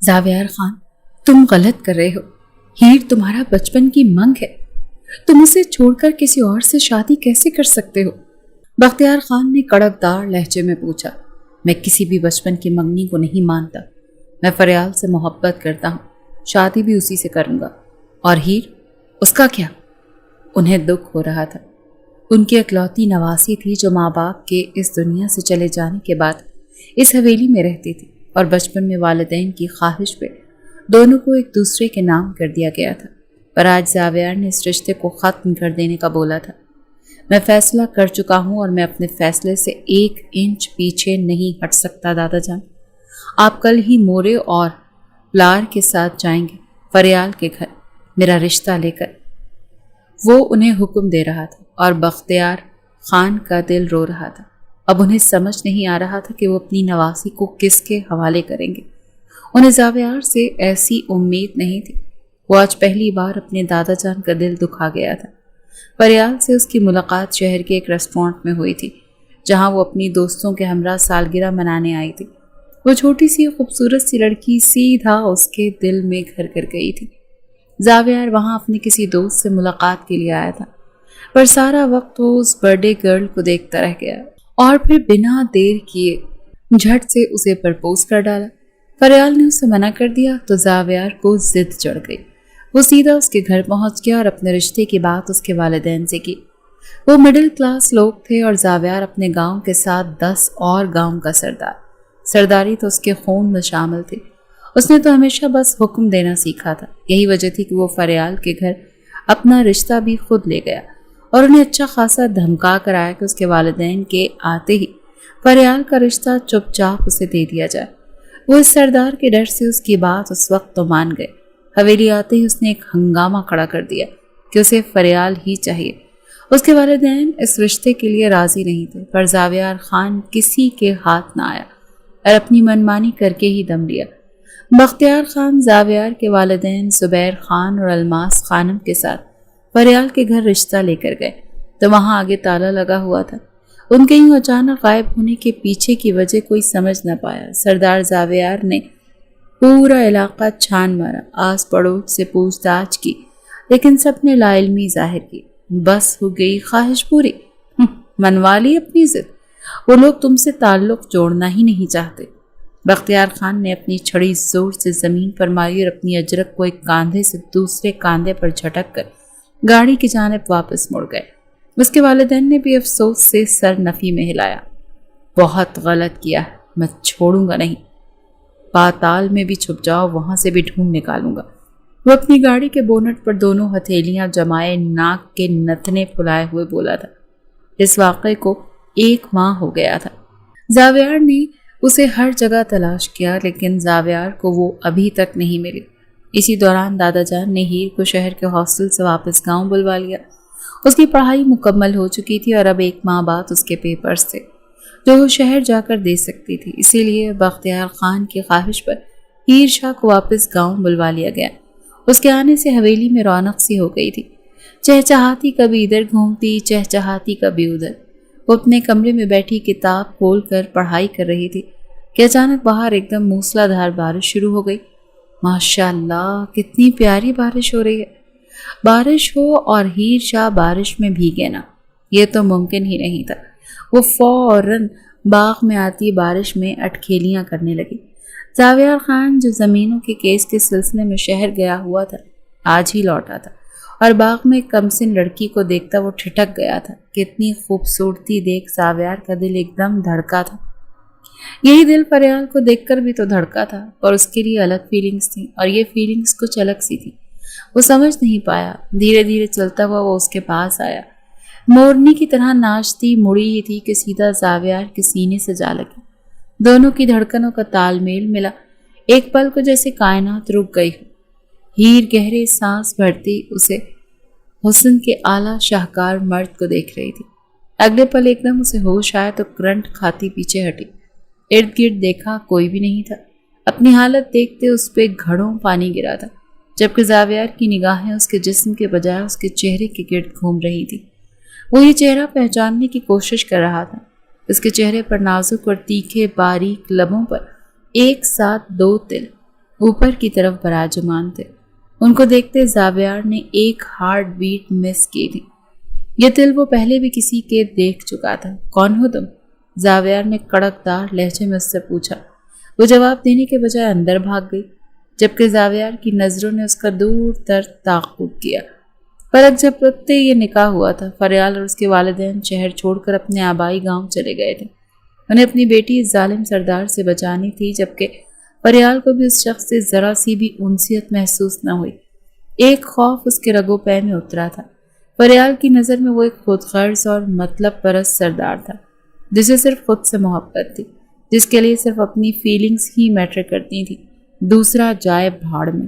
زاویار خان، تم غلط کر رہے ہو۔ ہیر تمہارا بچپن کی منگ ہے، تم اسے چھوڑ کر کسی اور سے شادی کیسے کر سکتے ہو؟ بختیار خان نے کڑکدار لہجے میں پوچھا۔ میں کسی بھی بچپن کی منگنی کو نہیں مانتا، میں فریال سے محبت کرتا ہوں، شادی بھی اسی سے کروں گا۔ اور ہیر، اس کا کیا؟ انہیں دکھ ہو رہا تھا، ان کی اکلوتی نواسی تھی جو ماں باپ کے اس دنیا سے چلے جانے کے بعد اس حویلی میں رہتی تھی، اور بچپن میں والدین کی خواہش پہ دونوں کو ایک دوسرے کے نام کر دیا گیا تھا۔ پر آج زاویار نے اس رشتے کو ختم کر دینے کا بولا تھا۔ میں فیصلہ کر چکا ہوں اور میں اپنے فیصلے سے 1 انچ پیچھے نہیں ہٹ سکتا دادا جان۔ آپ کل ہی مورے اور پلار کے ساتھ جائیں گے فریال کے گھر میرا رشتہ لے کر۔ وہ انہیں حکم دے رہا تھا اور بختیار خان کا دل رو رہا تھا۔ اب انہیں سمجھ نہیں آ رہا تھا کہ وہ اپنی نواسی کو کس کے حوالے کریں گے۔ انہیں زاویار سے ایسی امید نہیں تھی۔ وہ آج پہلی بار اپنے دادا جان کا دل دکھا گیا تھا۔ فریال سے اس کی ملاقات شہر کے ایک ریسٹورانٹ میں ہوئی تھی، جہاں وہ اپنی دوستوں کے ہمراہ سالگرہ منانے آئی تھی۔ وہ چھوٹی سی خوبصورت سی لڑکی سیدھا اس کے دل میں گھر کر گئی تھی۔ زاویار وہاں اپنی کسی دوست سے ملاقات کے لیے آیا تھا، پر سارا وقت وہ اس برتھڈے گرل کو دیکھتا رہ گیا اور پھر بنا دیر کیے جھٹ سے اسے پرپوز کر ڈالا۔ فریال نے اسے منع کر دیا تو زاویار کو ضد چڑھ گئی۔ وہ سیدھا اس کے گھر پہنچ گیا اور اپنے رشتے کی بات اس کے والدین سے کی۔ وہ مڈل کلاس لوگ تھے اور زاویار اپنے گاؤں کے ساتھ 10 اور گاؤں کا سرداری تو اس کے خون میں شامل تھی۔ اس نے تو ہمیشہ بس حکم دینا سیکھا تھا۔ یہی وجہ تھی کہ وہ فریال کے گھر اپنا رشتہ بھی خود لے گیا اور انہیں اچھا خاصا دھمکا کر آیا کہ اس کے والدین کے آتے ہی فریال کا رشتہ چپ چاپ اسے دے دیا جائے۔ وہ اس سردار کے ڈر سے اس کی بات اس وقت تو مان گئے۔ حویلی آتے ہی اس نے ایک ہنگامہ کھڑا کر دیا کہ اسے فریال ہی چاہیے۔ اس کے والدین اس رشتے کے لیے راضی نہیں تھے، پر زاویار خان کسی کے ہاتھ نہ آیا اور اپنی منمانی کر کے ہی دم لیا۔ بختیار خان زاویار کے والدین زبیر خان اور الماس خانم کے ساتھ فریال کے گھر رشتہ لے کر گئے تو وہاں آگے تالا لگا ہوا تھا۔ ان کے یوں اچانک غائب ہونے کے پیچھے کی وجہ کوئی سمجھ نہ پایا۔ سردار زاویار نے پورا علاقہ چھان مارا، آس پڑوس سے پوچھ تاچھ کی، لیکن سب نے لا علمی ظاہر کی۔ بس ہو گئی خواہش پوری، منوا لی اپنی ضد۔ وہ لوگ تم سے تعلق جوڑنا ہی نہیں چاہتے۔ بختیار خان نے اپنی چھڑی زور سے زمین پر ماری اور اپنی اجرک کو ایک کاندھے سے دوسرے کاندھے پر جھٹک کر گاڑی کی جانب واپس مڑ گئے۔ اس کے والدین نے بھی افسوس سے سر نفی میں ہلایا۔ بہت غلط کیا ہے، میں چھوڑوں گا نہیں۔ پاتال میں بھی چھپ جاؤ، وہاں سے بھی ڈھونڈ نکالوں گا۔ وہ اپنی گاڑی کے بونٹ پر دونوں ہتھیلیاں جمائے ناک کے نتنے پھلائے ہوئے بولا تھا۔ اس واقعے کو 1 ماہ ہو گیا تھا۔ زاویار نے اسے ہر جگہ تلاش کیا، لیکن زاویار کو وہ ابھی تک نہیں ملی۔ اسی دوران دادا جان نے ہیر کو شہر کے ہاسٹل سے واپس گاؤں بلوا لیا۔ اس کی پڑھائی مکمل ہو چکی تھی اور اب 1 ماہ بعد اس کے پیپرز تھے جو وہ شہر جا کر دے سکتی تھی۔ اسی لیے بختیار خان کی خواہش پر ہیر شاہ کو واپس گاؤں بلوا لیا گیا۔ اس کے آنے سے حویلی میں رونق سی ہو گئی تھی۔ چہچہاتی کبھی ادھر گھومتی، چہچہاتی کبھی ادھر۔ وہ اپنے کمرے میں بیٹھی کتاب کھول کر پڑھائی کر رہی تھی کہ اچانک باہر ایک دم موسلا دھار بارش شروع ہو گئی۔ ماشاء اللہ، کتنی پیاری بارش ہو رہی ہے۔ بارش ہو اور ہیر شاہ بارش میں بھیگے نا، یہ تو ممکن ہی نہیں تھا۔ وہ فوراً باغ میں آتی بارش میں اٹکھیلیاں کرنے لگی۔ زاویار خان جو زمینوں کے کیس کے سلسلے میں شہر گیا ہوا تھا، آج ہی لوٹا تھا اور باغ میں ایک کمسن لڑکی کو دیکھتا وہ ٹھٹک گیا تھا۔ کتنی خوبصورتی دیکھ زاویار کا دل ایک دم دھڑکا تھا۔ یہی دل فریال کو دیکھ کر بھی تو دھڑکا تھا، اور اس کے لیے الگ فیلنگز تھیں، اور یہ فیلنگز کچھ الگ سی تھی۔ وہ سمجھ نہیں پایا۔ دھیرے دھیرے چلتا ہوا وہ اس کے پاس آیا۔ مورنی کی طرح ناچتی مڑی ہی تھی کہ سیدھا زاویار کے سینے سے جا لگی۔ دونوں کی دھڑکنوں کا تال میل ملا۔ ایک پل کو جیسے کائنات رک گئی ہو۔ ہیر گہرے سانس بھرتی اسے حسن کے اعلیٰ شاہکار مرد کو دیکھ رہی تھی۔ اگلے پل ایک دم اسے ہوش آیا تو کرنٹ کھاتی پیچھے ہٹی۔ ارد گرد دیکھا، کوئی بھی نہیں تھا۔ اپنی حالت دیکھتے اس پہ گھڑوں پانی گرا تھا، جبکہ زاویار کی نگاہیں اس کے جسم کے بجائے اس کے چہرے کے گرد گھوم رہی تھی۔ وہ یہ چہرہ پہچاننے کی کوشش کر رہا تھا۔ اس کے چہرے پر نازک اور تیکھے باریک لبوں پر ایک ساتھ 2 تل، اوپر کی طرف براجمان تھے۔ ان کو دیکھتے زاویار نے ایک ہارٹ بیٹ مس کی تھی۔ یہ دل وہ پہلے بھی کسی کے دیکھ چکا تھا۔ کون ہو تم؟ زاویار نے کڑکدار لہجے میں اس سے پوچھا۔ وہ جواب دینے کے بجائے اندر بھاگ گئی، جبکہ زاویار کی نظروں نے اس کا دور تر تعاقب کیا۔ پلک جھپکتے یہ نکاح ہوا تھا۔ فریال اور اس کے والدین شہر چھوڑ کر اپنے آبائی گاؤں چلے گئے تھے۔ انہیں اپنی بیٹی اس ظالم سردار سے بچانی تھی، جبکہ فریال کو بھی اس شخص سے ذرا سی بھی انسیت محسوس نہ ہوئی۔ ایک خوف اس کے رگوں پے میں اترا تھا۔ فریال کی نظر میں وہ ایک خود غرض اور مطلب پرست سردار تھا، جسے صرف خود سے محبت تھی، جس کے لیے صرف اپنی فیلنگز ہی میٹر کرتی تھی، دوسرا جائے بھاڑ میں۔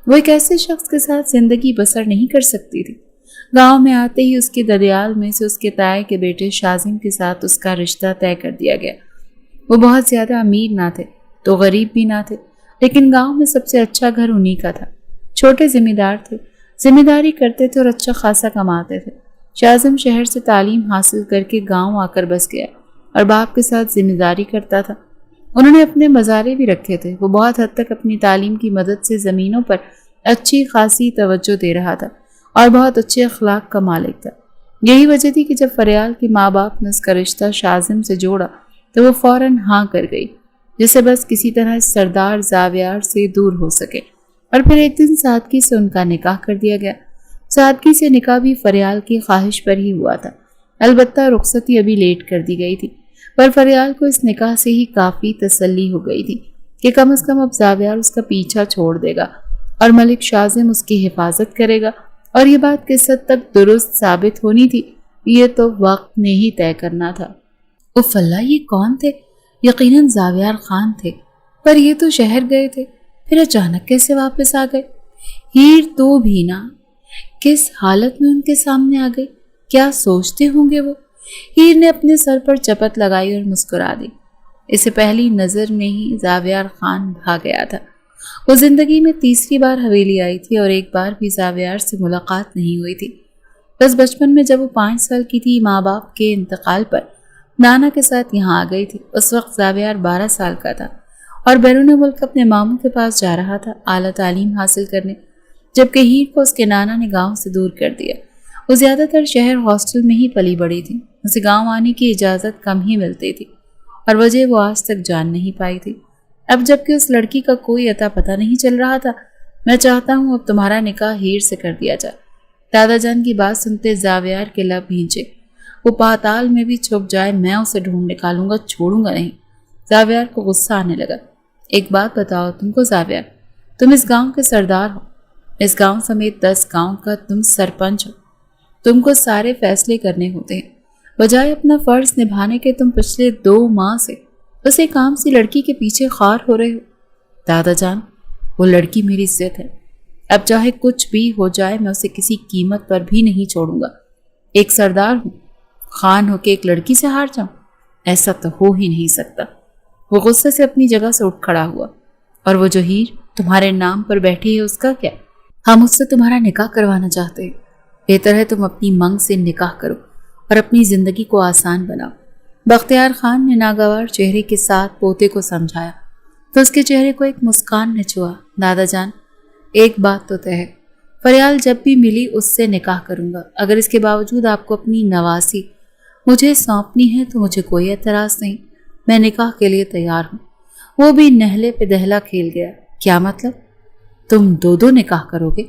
وہ ایک ایسے شخص کے ساتھ زندگی بسر نہیں کر سکتی تھی۔ گاؤں میں آتے ہی اس کی ددیال میں سے اس کے تائے کے بیٹے شازم کے ساتھ اس کا رشتہ طے کر دیا گیا۔ وہ بہت زیادہ امیر نہ تھے تو غریب بھی نہ تھے، لیکن گاؤں میں سب سے اچھا گھر انہی کا تھا۔ چھوٹے ذمہ دار تھے، ذمہ داری کرتے تھے اور اچھا خاصا کماتے تھے۔ شازم شہر سے تعلیم حاصل کر کے گاؤں آ کر بس گیا اور باپ کے ساتھ ذمہ داری کرتا تھا۔ انہوں نے اپنے مزارے بھی رکھے تھے۔ وہ بہت حد تک اپنی تعلیم کی مدد سے زمینوں پر اچھی خاصی توجہ دے رہا تھا اور بہت اچھے اخلاق کا مالک تھا۔ یہی وجہ تھی کہ جب فریال کے ماں باپ نے اس کا رشتہ شازم سے جوڑا تو وہ فوراً ہاں کر گئی، جسے بس کسی طرح اس سردار زاویار سے دور ہو سکے۔ اور پھر ایک دن سادگی سے ان کا نکاح کر دیا گیا۔ سادگی سے نکاح بھی فریال کی خواہش پر ہی ہوا تھا، البتہ رخصتی ابھی لیٹ کر دی گئی تھی، پر فریال کو اس نکاح سے ہی کافی تسلی ہو گئی تھی کہ کم از کم اب زاویار اس کا پیچھا چھوڑ دے گا اور ملک شازم اس کی حفاظت کرے گا۔ اور یہ بات کس حد تک درست ثابت ہونی تھی، یہ تو وقت نے ہی طے کرنا تھا۔ اف اللہ، یہ کون تھے؟ یقیناً زاویار خان تھے، پر یہ تو شہر گئے تھے، پھر اچانک کیسے واپس آ گئے؟ ہیر تو بھی نہ، کس حالت میں ان کے سامنے آ گئی؟ کیا سوچتے ہوں گے وہ؟ ہیر نے اپنے سر پر چپت لگائی اور مسکرا دی۔ اسے پہلی نظر میں ہی زاویار خان بھا گیا تھا۔ وہ زندگی میں تیسری بار حویلی آئی تھی اور ایک بار بھی زاویار سے ملاقات نہیں ہوئی تھی۔ بس بچپن میں جب وہ 5 سال کی تھی، ماں باپ کے انتقال پر نانا کے ساتھ یہاں آ گئی تھی۔ اس وقت زاویار 12 سال کا تھا اور بیرون ملک اپنے ماموں کے پاس جا رہا تھا اعلیٰ تعلیم حاصل کرنے، جبکہ ہیر کو اس کے نانا نے گاؤں سے دور کر دیا۔ وہ زیادہ تر شہر ہاسٹل میں ہی پلی بڑی تھی۔ اسے گاؤں آنے کی اجازت کم ہی ملتی تھی اور وجہ وہ آج تک جان نہیں پائی تھی۔ اب جبکہ اس لڑکی کا کوئی عطا پتہ نہیں چل رہا تھا، میں چاہتا ہوں اب تمہارا نکاح ہیر سے کر دیا جائے۔ دادا جان کی بات سنتے زاویار کے لب بھینچے۔ وہ پاتال میں بھی چھپ جائے میں اسے ڈھونڈ نکالوں گا، چھوڑوں گا نہیں۔ زاویار کو غصہ آنے لگا۔ ایک بات بتاؤ تم کو زاویار، تم اس گاؤں کے سردار ہو، اس گاؤں سمیت 10 گاؤں کا تم سرپنچ ہو۔ تم کو سارے فیصلے کرنے ہوتے ہیں، بجائے اپنا فرض نبھانے کے تم پچھلے 2 ماہ سے بس ایک عام سی لڑکی کے پیچھے خار ہو رہے ہو۔ دادا جان، وہ لڑکی میری عزت ہے، اب چاہے کچھ بھی ہو جائے میں اسے کسی قیمت پر بھی نہیں چھوڑوں گا۔ ایک سردار ہوں، خان ہو کے ایک لڑکی سے ہار جاؤں؟ ایسا تو ہو ہی نہیں سکتا۔ وہ غصے سے اپنی جگہ سے اٹھ کھڑا ہوا۔ اور وہ جو ہیر تمہارے نام پر بیٹھی ہے، اس کا کیا؟ ہم اس سے تمہارا نکاح کروانا چاہتے ہیں۔ بہتر ہے تم اپنی منگ سے نکاح کرو اور اپنی زندگی کو آسان بناؤ۔ بختیار خان نے ناگوار چہرے کے ساتھ پوتے کو سمجھایا تو اس کے چہرے کو ایک مسکان نے چھوا۔ دادا جان، ایک بات تو طے ہے، فریال جب بھی ملی اس سے نکاح کروں گا۔ اگر اس کے باوجود آپ کو اپنی نواسی مجھے سونپنی ہے تو مجھے کوئی اعتراض نہیں، میں نکاح کے لیے تیار ہوں۔ وہ بھی نہلے پہ دہلا کھیل گیا۔ کیا مطلب؟ تم 2 نکاح کرو گے؟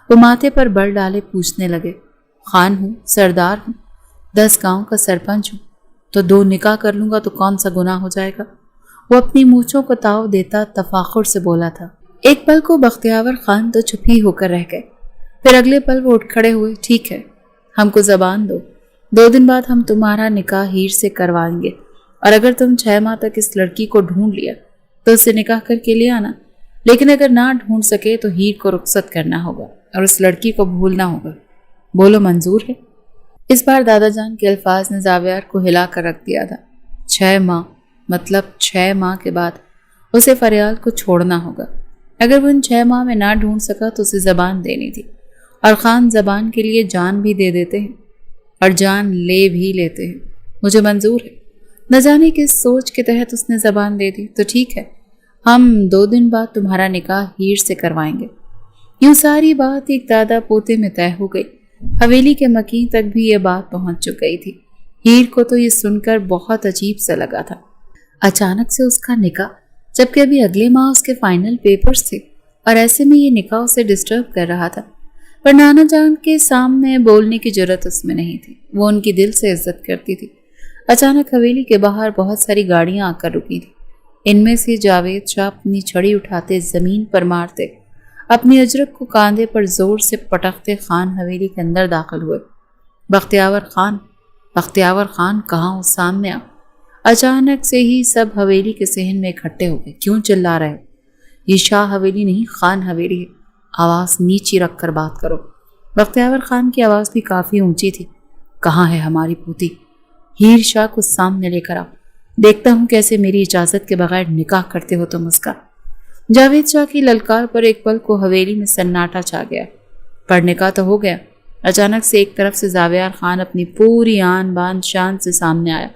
وہ ماتھے پر بل ڈالے پوچھنے لگے۔ خان ہوں، سردار ہوں، 10 گاؤں کا سرپنچ ہوں، تو 2 نکاح کر لوں گا تو کون سا گناہ ہو جائے گا؟ وہ اپنی مونچھوں کو تاؤ دیتا تفاخر سے بولا تھا۔ ایک پل کو بختیاور خان تو چپ ہی ہو کر رہ گئے، پھر اگلے پل وہ اٹھ کھڑے ہوئے۔ ٹھیک ہے، ہم کو زبان دو، 2 دن بعد ہم تمہارا نکاح ہیر سے کروائیں گے، اور اگر تم 6 ماہ تک اس لڑکی کو ڈھونڈ لیا تو اسے نکاح کر کے لے آنا، لیکن اگر نہ ڈھونڈ سکے تو ہیر کو رخصت کرنا ہوگا اور اس لڑکی کو بھولنا ہوگا۔ بولو منظور ہے؟ اس بار دادا جان کے الفاظ نے زاویار کو ہلا کر رکھ دیا تھا۔ 6 ماہ مطلب 6 ماہ کے بعد اسے فریال کو چھوڑنا ہوگا۔ اگر وہ ان 6 ماہ میں نہ ڈھونڈ سکا تو اسے زبان دینی تھی، اور خان زبان کے لیے جان بھی دے دیتے ہیں اور جان لے بھی لیتے ہیں۔ مجھے منظور ہے۔ نہ جانے کس سوچ کے تحت اس نے زبان دے دی۔ تو ٹھیک ہے، ہم 2 دن بعد تمہارا نکاح ہیر سے کروائیں گے۔ یوں ساری بات ایک دادا پوتے میں طے ہو گئی۔ حویلی کے مکین تک بھی یہ بات پہنچ چکی تھی۔ ہیر کو تو یہ سن کر بہت عجیب سا لگا تھا۔ اچانک سے اس کا نکاح، جبکہ ابھی اگلے ماہ اس کے فائنل پیپرز تھے، اور ایسے میں یہ نکاح اسے ڈسٹرب کر رہا تھا۔ پر نانا جان کے سامنے بولنے کی جرأت اس میں نہیں تھی۔ وہ ان کی دل سے عزت کرتی تھی۔ اچانک حویلی کے باہر بہت ساری گاڑیاں آ کر رکی تھیں۔ ان میں سے جاوید شاہ اپنی چھڑی اٹھاتے زمین پر مارتے، اپنی اجرک کو کاندھے پر زور سے پٹکتے خان حویلی کے اندر داخل ہوئے۔ بختیاور خان کہاں ہو؟ سامنے آ۔ اچانک سے ہی سب حویلی کے صحن میں اکٹھے ہو گئے۔ کیوں چلا رہے ہو؟ یہ شاہ حویلی نہیں، خان حویلی ہے۔ آواز نیچی رکھ کر بات کرو۔ بختیاور خان کی آواز بھی کافی اونچی تھی۔ کہاں ہے ہماری پوتی؟ ہیر شاہ کو سامنے لے کر آؤ۔ دیکھتا ہوں کیسے میری اجازت کے بغیر نکاح کرتے ہو تم اس کا۔ جاوید شاہ کی للکار پر ایک پل کو حویلی میں سناٹا چھا گیا۔ پر نکاح تو ہو گیا۔ اچانک سے ایک طرف سے زاویار خان اپنی پوری آن بان شان سے سامنے آیا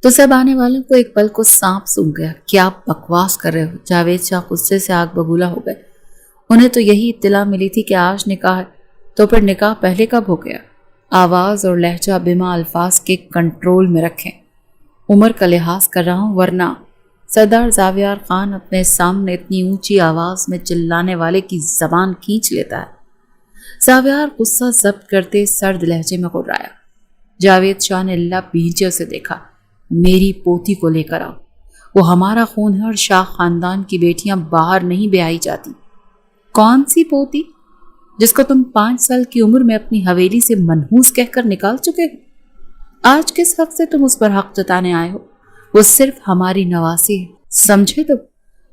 تو سب آنے والوں کو ایک پل کو سانپ سونگھ گیا۔ کیا بکواس کر رہے ہو؟ جاوید شاہ غصے سے آگ بگولا ہو گئے۔ انہیں تو یہی اطلاع ملی تھی کہ آج نکاح ہے، تو پھر نکاح پہلے کب ہو گیا؟ آواز اور لہجہ بما الفاظ کے کنٹرول میں رکھیں۔ عمر کا لحاظ کر رہا ہوں ورنہ۔ سردار زاویار خان اپنے سامنے اتنی اونچی آواز میں چلانے والے کی زبان کھینچ لیتا ہے۔ زاویار غصہ ضبط کرتے سرد لہجے میں غرایا۔ جاوید شاہ نے اللہ بیجے اسے دیکھا۔ میری پوتی کو لے کر آؤ، وہ ہمارا خون ہے اور شاہ خاندان کی بیٹیاں باہر نہیں بیائی جاتی۔ کون سی پوتی؟ جس کو تم 5 سال کی عمر میں اپنی حویلی سے منحوس کہہ کر نکال چکے ہو؟ آج کس حق سے تم اس پر حق جتانے آئے ہو؟ وہ صرف ہماری نواسی ہے، سمجھے تو؟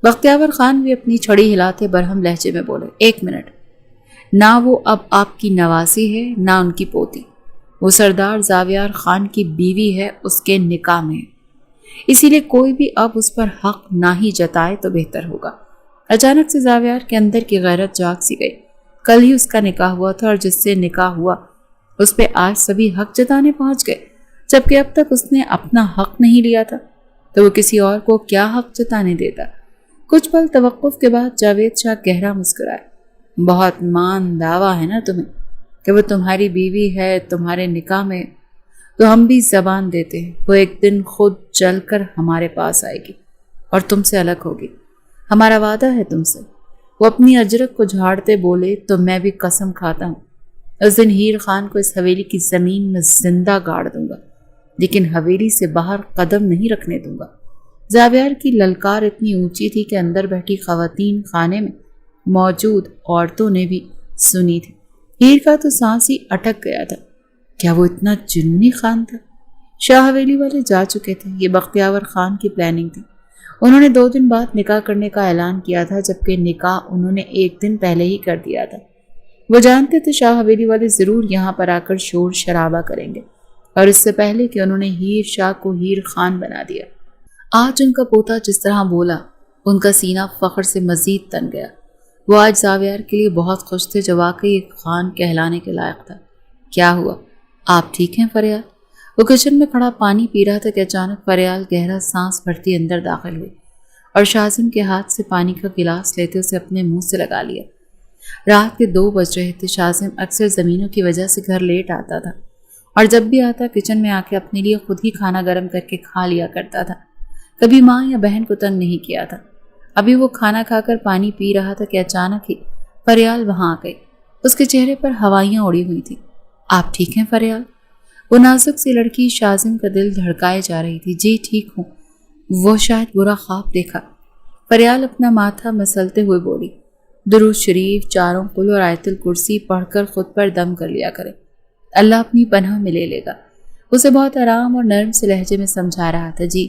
بختیاور خان بھی اپنی چھڑی ہلاتے برہم لہجے میں بولے۔ 1 منٹ، نہ وہ اب آپ کی نواسی ہے نہ ان کی پوتی۔ وہ سردار زاویار خان کی بیوی ہے، اس کے نکاح میں ہے، اسی لیے کوئی بھی اب اس پر حق نہ ہی جتائے تو بہتر ہوگا۔ اچانک سے زاویار کے اندر کی غیرت جاگ سی گئی۔ کل ہی اس کا نکاح ہوا تھا اور جس سے نکاح ہوا اس پہ آج سبھی حق جتانے پہنچ گئے، جبکہ اب تک اس نے اپنا حق نہیں لیا تھا، تو وہ کسی اور کو کیا حق جتانے دیتا؟ کچھ پل توقف کے بعد جاوید شاہ گہرا مسکرائے۔ بہت مان دعویٰ ہے نا تمہیں کہ وہ تمہاری بیوی ہے، تمہارے نکاح میں، تو ہم بھی زبان دیتے ہیں وہ ایک دن خود چل کر ہمارے پاس آئے گی اور تم سے الگ ہوگی۔ ہمارا وعدہ ہے تم سے۔ وہ اپنی اجرک کو جھاڑتے بولے، تو میں بھی قسم کھاتا ہوں اس دن ہیر خان کو اس حویلی کی زمین میں زندہ گاڑ دوں گا، لیکن حویلی سے باہر قدم نہیں رکھنے دوں گا۔ زاویار کی للکار اتنی اونچی تھی کہ اندر بیٹھی خواتین خانے میں موجود عورتوں نے بھی سنی تھی۔ ہیر کا تو سانس ہی اٹک گیا تھا۔ کیا وہ اتنا جنونی خان تھا؟ شاہ حویلی والے جا چکے تھے۔ یہ بختیاور خان کی پلاننگ تھی۔ انہوں نے 2 دن بعد نکاح کرنے کا اعلان کیا تھا، جبکہ نکاح انہوں نے 1 دن پہلے ہی کر دیا تھا۔ وہ جانتے تھے شاہ حویلی والے ضرور یہاں پر آ کر شور شرابہ کریں گے، اور اس سے پہلے کہ انہوں نے ہیر شاہ کو ہیر خان بنا دیا۔ آج ان کا پوتا جس طرح بولا، ان کا سینہ فخر سے مزید تن گیا۔ وہ آج زاویار کے لیے بہت خوش تھے، جو واقعی ایک خان کہلانے کے لائق تھا۔ کیا ہوا؟ آپ ٹھیک ہیں فریال؟ وہ کچن میں کھڑا پانی پی رہا تھا کہ اچانک فریال گہرا سانس بھرتی اندر داخل ہوئی اور شازم کے ہاتھ سے پانی کا گلاس لیتے اسے اپنے منہ سے لگا لیا۔ رات کے 2 بج رہے تھے۔ شازم اکثر زمینوں کی وجہ سے گھر لیٹ آتا تھا، اور جب بھی آتا کچن میں آ کے اپنے لیے خود ہی کھانا گرم کر کے کھا لیا کرتا تھا۔ کبھی ماں یا بہن کو تنگ نہیں کیا تھا۔ ابھی وہ کھانا کھا کر پانی پی رہا تھا کہ اچانک ہی فریال وہاں آ گئی۔ اس کے چہرے پر ہوائیاں اڑی ہوئی تھیں۔ آپ ٹھیک ہیں فریال؟ وہ نازک سی لڑکی شازم کا دل دھڑکائے جا رہی تھی۔ جی ٹھیک ہوں۔ وہ شاید برا خواب دیکھا۔ فریال اپنا ماتھا مسلتے ہوئے بولی، درود شریف، 4 قل اور آیت الکرسی پڑھ کر خود پر دم کر لیا کرے، اللہ اپنی پناہ میں لے لے گا۔ اسے بہت آرام اور نرم سے لہجے میں سمجھا رہا تھا۔ جی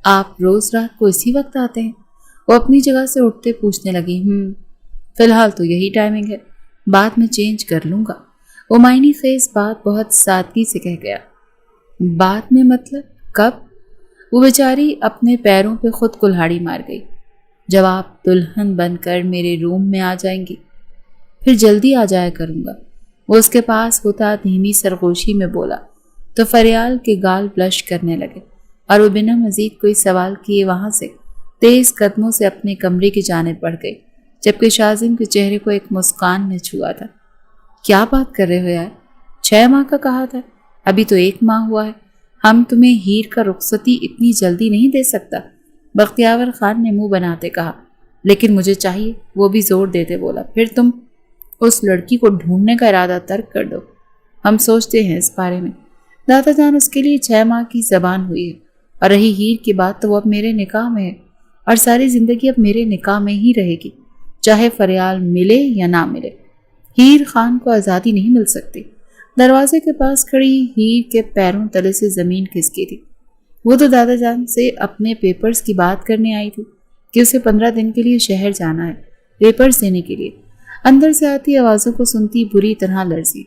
آپ روز رات کو اسی وقت آتے ہیں؟ وہ اپنی جگہ سے اٹھتے پوچھنے لگی۔ فی الحال تو یہی ٹائمنگ ہے، بعد میں چینج کر لوں گا۔ وہ معنی خیز بات بہت سادگی سے کہہ گیا۔ بعد میں مطلب کب؟ وہ بیچاری اپنے پیروں پہ خود کلہاڑی مار گئی۔ جب آپ دلہن بن کر میرے روم میں آ جائیں گی، پھر جلدی آ جایا کروں گا۔ وہ اس کے پاس ہوتا دھیمی سرگوشی میں بولا تو فریال کے گال بلش کرنے لگے، اور وہ بنا مزید کوئی سوال کیے وہاں سے تیز قدموں سے اپنے کمرے کی جانب بڑھ گئی، جبکہ شازم کے چہرے کو ایک مسکان نے چھوا تھا۔ کیا بات کر رہے ہو یار؟ 6 ماہ کا کہا تھا، ابھی تو 1 ماہ ہوا ہے۔ ہم تمہیں ہیر کا رخصتی اتنی جلدی نہیں دے سکتا، بختیار خان نے منہ بناتے کہا۔ لیکن مجھے چاہیے، وہ بھی زور دیتے بولا۔ پھر تم اس لڑکی کو ڈھونڈنے کا ارادہ ترک کر دو، ہم سوچتے ہیں اس بارے میں۔ دادا جان، اس کے لیے 6 ماہ کی زبان ہوئی ہے، اور رہی ہیر کی بات تو وہ اب میرے نکاح میں ہے، اور ساری زندگی اب میرے نکاح میں ہی رہے گی، چاہے فریال ملے یا نہ ملے۔ ہیر خان کو آزادی نہیں مل سکتی۔ دروازے کے پاس کھڑی ہیر کے پیروں تلے سے زمین کھسکی تھی۔ وہ تو دادا جان سے اپنے پیپرز کی بات کرنے آئی تھی کہ اسے 15 دن کے لیے شہر جانا ہے، پیپرز دینے کے لیے۔ اندر سے آتی آوازوں کو سنتی بری طرح لرزی۔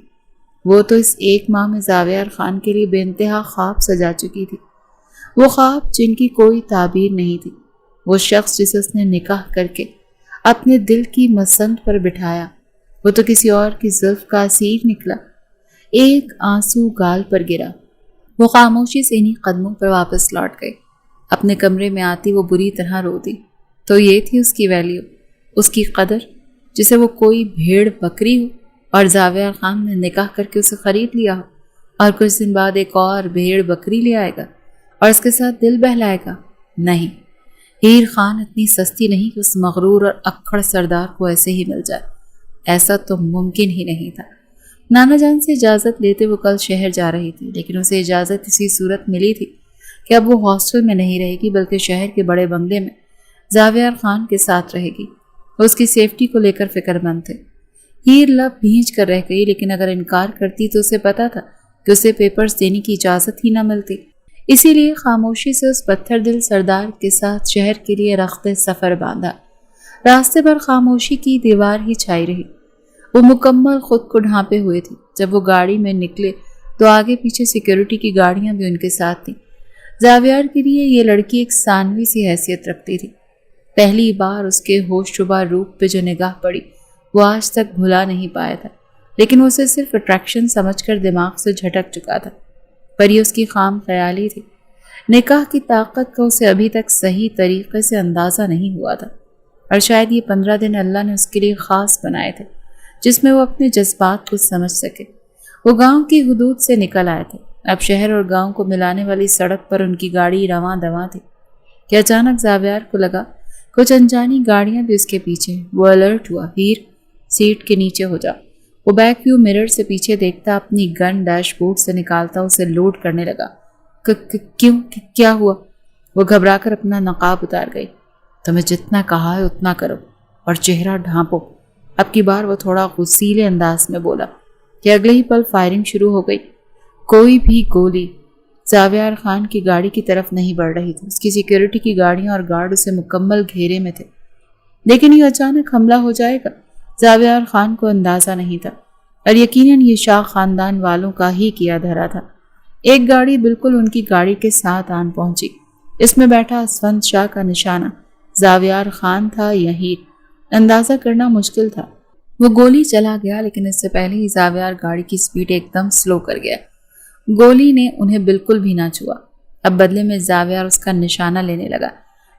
وہ تو اس 1 ماہ میں زاویار خان کے لیے بے انتہا خواب سجا چکی تھی، وہ خواب جن کی کوئی تعبیر نہیں تھی۔ وہ شخص جسے اس نے نکاح کر کے اپنے دل کی مسند پر بٹھایا، وہ تو کسی اور کی زلف کا اسیر نکلا۔ ایک آنسو گال پر گرا۔ وہ خاموشی سے انہی قدموں پر واپس لوٹ گئی۔ اپنے کمرے میں آتی وہ بری طرح رو دی۔ تو یہ تھی اس کی ویلیو، اس کی قدر، جسے وہ کوئی بھیڑ بکری ہو اور زاویار خان نے نکاح کر کے اسے خرید لیا ہو، اور کچھ دن بعد ایک اور بھیڑ بکری لے آئے گا اور اس کے ساتھ دل بہلائے گا۔ نہیں، ہیر خان اتنی سستی نہیں کہ اس مغرور اور اکڑ سردار کو ایسے ہی مل جائے۔ ایسا تو ممکن ہی نہیں تھا۔ نانا جان سے اجازت لیتے وہ کل شہر جا رہی تھی، لیکن اسے اجازت اسی صورت ملی تھی کہ اب وہ ہاسٹل میں نہیں رہے گی، بلکہ شہر کے بڑے بنگلے میں زاویار خان کے ساتھ رہے گی۔ وہ اس کی سیفٹی کو لے کر فکر مند تھے۔ ہیر لب بھینچ کر رہ گئی، لیکن اگر انکار کرتی تو اسے پتا تھا کہ اسے پیپرز دینے کی اجازت ہی نہ ملتی۔ اسی لیے خاموشی سے اس پتھر دل سردار کے ساتھ شہر کے لیے رخت سفر باندھا۔ راستے پر خاموشی کی دیوار ہی چھائی رہی۔ وہ مکمل خود کو ڈھانپے ہوئے تھی۔ جب وہ گاڑی میں نکلے تو آگے پیچھے سیکیورٹی کی گاڑیاں بھی ان کے ساتھ تھیں۔ زاویار کے لیے یہ لڑکی ایک ثانوی سی حیثیت رکھتی تھی۔ پہلی بار اس کے ہوش شبہ روپ پہ جو نگاہ پڑی وہ آج تک بھلا نہیں پایا تھا، لیکن وہ اسے صرف اٹریکشن سمجھ کر دماغ سے جھٹک چکا تھا، پر یہ اس کی خام خیالی تھی۔ نکاح کی طاقت کا اسے ابھی تک صحیح طریقے سے اندازہ نہیں ہوا تھا، اور شاید یہ 15 دن اللہ نے اس کے لیے خاص بنائے تھے جس میں وہ اپنے جذبات کو سمجھ سکے۔ وہ گاؤں کی حدود سے نکل آئے تھے۔ اب شہر اور گاؤں کو ملانے والی سڑک پر ان کی گاڑی رواں دواں تھی کہ اچانک زاویار کو لگا کچھ انجانی گاڑیاں بھی اس کے پیچھے۔ وہ الرٹ ہوا۔ ہیر، سیٹ کے نیچے ہو جا۔ وہ بیک ویو مرر سے پیچھے دیکھتا اپنی گن ڈیش بورڈ سے نکالتا اسے لوڈ کرنے لگا۔ کیوں؟ کیا ہوا؟ وہ گھبرا کر اپنا نقاب اتار گئی۔ تمہیں جتنا کہا ہے اتنا کرو اور چہرہ ڈھانپو۔ اب کی بار وہ تھوڑا غصیلے انداز میں بولا کہ اگلے ہی پل فائرنگ شروع ہو گئی۔ کوئی بھی گولی زاویار خان کی گاڑی کی طرف نہیں بڑھ رہی تھی۔ اس کی سیکیورٹی کی گاڑیاں اور گارڈ اسے مکمل گھیرے میں تھے، لیکن یہ اچانک حملہ ہو جائے گا زاویار خان کو اندازہ نہیں تھا، اور یقیناً یہ شاہ خاندان والوں کا ہی کیا دھرا تھا۔ ایک گاڑی بالکل ان کی گاڑی کے ساتھ آن پہنچی۔ اس میں بیٹھا اسفند شاہ کا نشانہ زاویار خان تھا یا ہیر، اندازہ کرنا مشکل تھا۔ وہ گولی چلا گیا، لیکن اس سے پہلے ہی زاویار گاڑی کی سپیڈ ایک دم سلو کر گیا۔ گولی نے انہیں بالکل بھی نہ چھوا۔ اب بدلے میں زاویار اس کا نشانہ لینے لگا،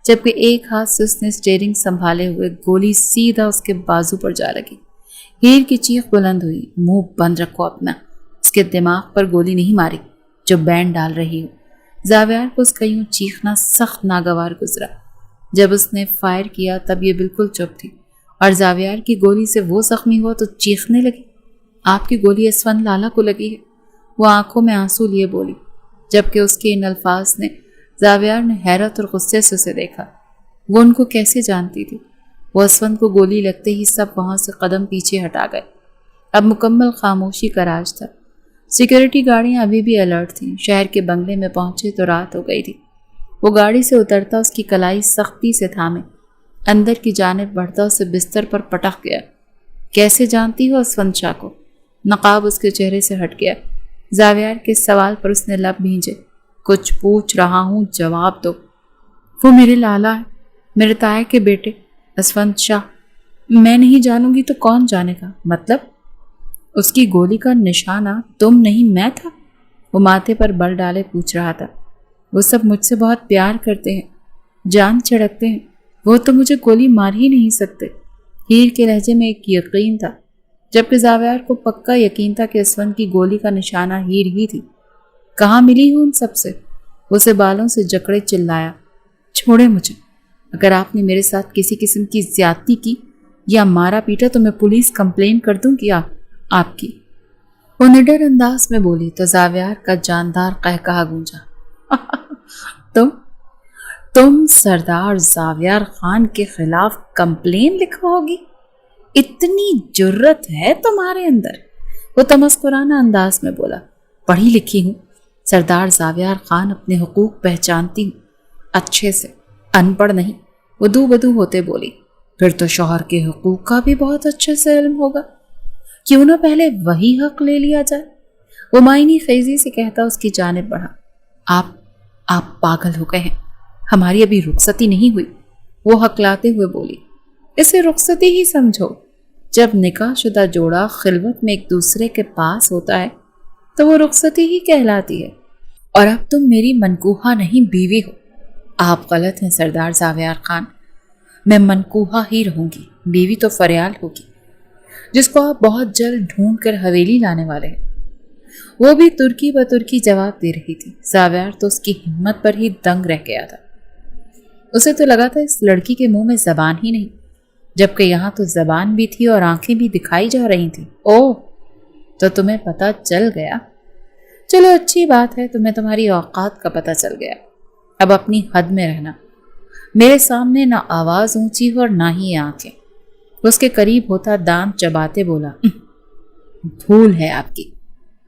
جبکہ ایک ہاتھ سے اس نے اسٹیئرنگ سنبھالے ہوئے گولی سیدھا اس کے بازو پر جا لگی۔ ہیر کی چیخ بلند ہوئی۔ منہ بند رکھو اپنا، اس کے دماغ پر گولی نہیں ماری جو بینڈ ڈال رہی ہو۔ زاویار کو اس کا یوں چیخنا سخت ناگوار گزرا۔ جب اس نے فائر کیا تب یہ بالکل چپ تھی، اور زاویار کی گولی سے وہ زخمی ہوا تو چیخنے لگی۔ آپ کی گولی اسفند لالا کو لگی ہے، وہ آنکھوں میں آنسو لیے بولی، جبکہ اس کے ان الفاظ نے زاویار نے حیرت اور غصے سے اسے دیکھا۔ وہ ان کو کیسے جانتی تھی؟ وہ اسفند کو گولی لگتے ہی سب وہاں سے قدم پیچھے ہٹا گئے۔ اب مکمل خاموشی کا راج تھا۔ سیکیورٹی گاڑیاں ابھی بھی الرٹ تھیں۔ شہر کے بنگلے میں پہنچے تو رات ہو گئی تھی۔ وہ گاڑی سے اترتا اس کی کلائی سختی سے تھامے، اندر کی جانب بڑھتا اسے بستر پر پٹک گیا۔ کیسے جانتی ہو اسفند شاہ کو؟ نقاب اس کے چہرے سے ہٹ گیا۔ زاویار کے سوال پر اس نے لب بھینجے۔ کچھ پوچھ رہا ہوں، جواب دو۔ وہ میرے لالا ہے، میرے تایا کے بیٹے اسفند شاہ۔ میں نہیں جانوں گی تو کون جانے گا؟ مطلب اس کی گولی کا نشانہ تم نہیں میں تھا؟ وہ ماتھے پر بل ڈالے پوچھ رہا تھا۔ وہ سب مجھ سے بہت پیار کرتے ہیں، جان چھڑکتے ہیں، وہ تو مجھے گولی مار ہی نہیں سکتے۔ ہیر کے لہجے میں ایک یقین تھا، جبکہ زاویار کو پکا یقین تھا کہ اسفند کی گولی کا نشانہ ہیر ہی تھی۔ کہاں ملی ہوں ان سب سے؟ اسے بالوں سے جکڑے چلایا، چھوڑے مجھے، اگر آپ نے میرے ساتھ کسی قسم کی زیادتی کی یا مارا پیٹا تو میں پولیس کمپلین کر دوں گی آپ کی۔ وہ نڈر انداز میں بولی تو زاویار کا جاندار قہقہا گونجا۔ تم سردار زاویار خان کے خلاف کمپلین لکھواؤ گی؟ اتنی جرت ہے تمہارے اندر؟ وہ تمسخرانہ انداز میں بولا۔ پڑھی لکھی ہوں، سردار زاویار خان اپنے حقوق پہچانتی ہوں اچھے سے، ان پڑھ نہیں، وہ دو بدو ہوتے بولی۔ پھر تو شوہر کے حقوق کا بھی بہت اچھے سے علم ہوگا، کیوں نہ پہلے وہی حق لے لیا جائے؟ وہ معنی خیزی سے کہتا اس کی جانب بڑھا۔ آپ پاگل ہو گئے ہیں، ہماری ابھی رخصتی نہیں ہوئی، وہ ہکلاتے ہوئے بولی۔ اسے رخصتی ہی سمجھو، جب نکاح شدہ جوڑا خلوت میں ایک دوسرے کے پاس ہوتا ہے تو وہ رخصتی ہی کہلاتی ہے، اور اب تم میری منکوحہ نہیں بیوی ہو۔ آپ غلط ہیں سردار زاویار خان، میں منکوحہ ہی رہوں گی، بیوی تو فریال ہوگی، جس کو آپ بہت جلد ڈھونڈ کر حویلی لانے والے ہیں۔ وہ بھی ترکی بترکی جواب دے رہی تھی۔ زاویار تو اس کی ہمت پر ہی دنگ رہ گیا تھا۔ اسے تو لگا تھا اس لڑکی کے منہ میں زبان ہی نہیں، جبکہ یہاں تو زبان بھی تھی اور آنکھیں بھی دکھائی جا رہی تھیں۔ اوہ، تو تمہیں پتہ چل گیا؟ چلو اچھی بات ہے، تمہیں تمہاری اوقات کا پتہ چل گیا۔ اب اپنی حد میں رہنا، میرے سامنے نہ آواز اونچی ہو اور نہ ہی آنکھیں۔ اس کے قریب ہوتا دانت چباتے بولا، بھول ہے آپ کی،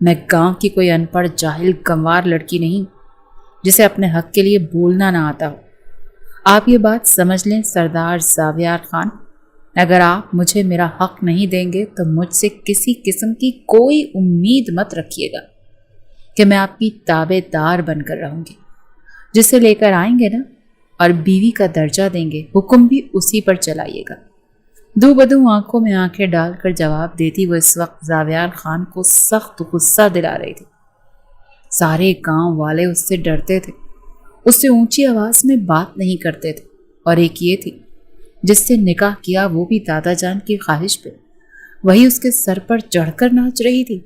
میں گاؤں کی کوئی ان پڑھ جاہل گنوار لڑکی نہیں جسے اپنے حق کے لیے بولنا نہ آتا ہو۔ آپ یہ بات سمجھ لیں سردار زاویار خان، اگر آپ مجھے میرا حق نہیں دیں گے تو مجھ سے کسی قسم کی کوئی امید مت رکھیے گا کہ میں آپ کی تابع دار بن کر رہوں گی۔ جسے لے کر آئیں گے نا اور بیوی کا درجہ دیں گے، حکم بھی اسی پر چلائیے گا۔ دو بدو آنکھوں میں آنکھیں ڈال کر جواب دیتی وہ اس وقت زاویار خان کو سخت غصہ دلا رہی تھی۔ سارے گاؤں والے اس سے ڈرتے تھے، اس سے اونچی آواز میں بات نہیں کرتے تھے، اور ایک یہ تھی جس سے نکاح کیا وہ بھی دادا جان کی خواہش پہ، وہی اس کے سر پر چڑھ کر ناچ رہی تھی۔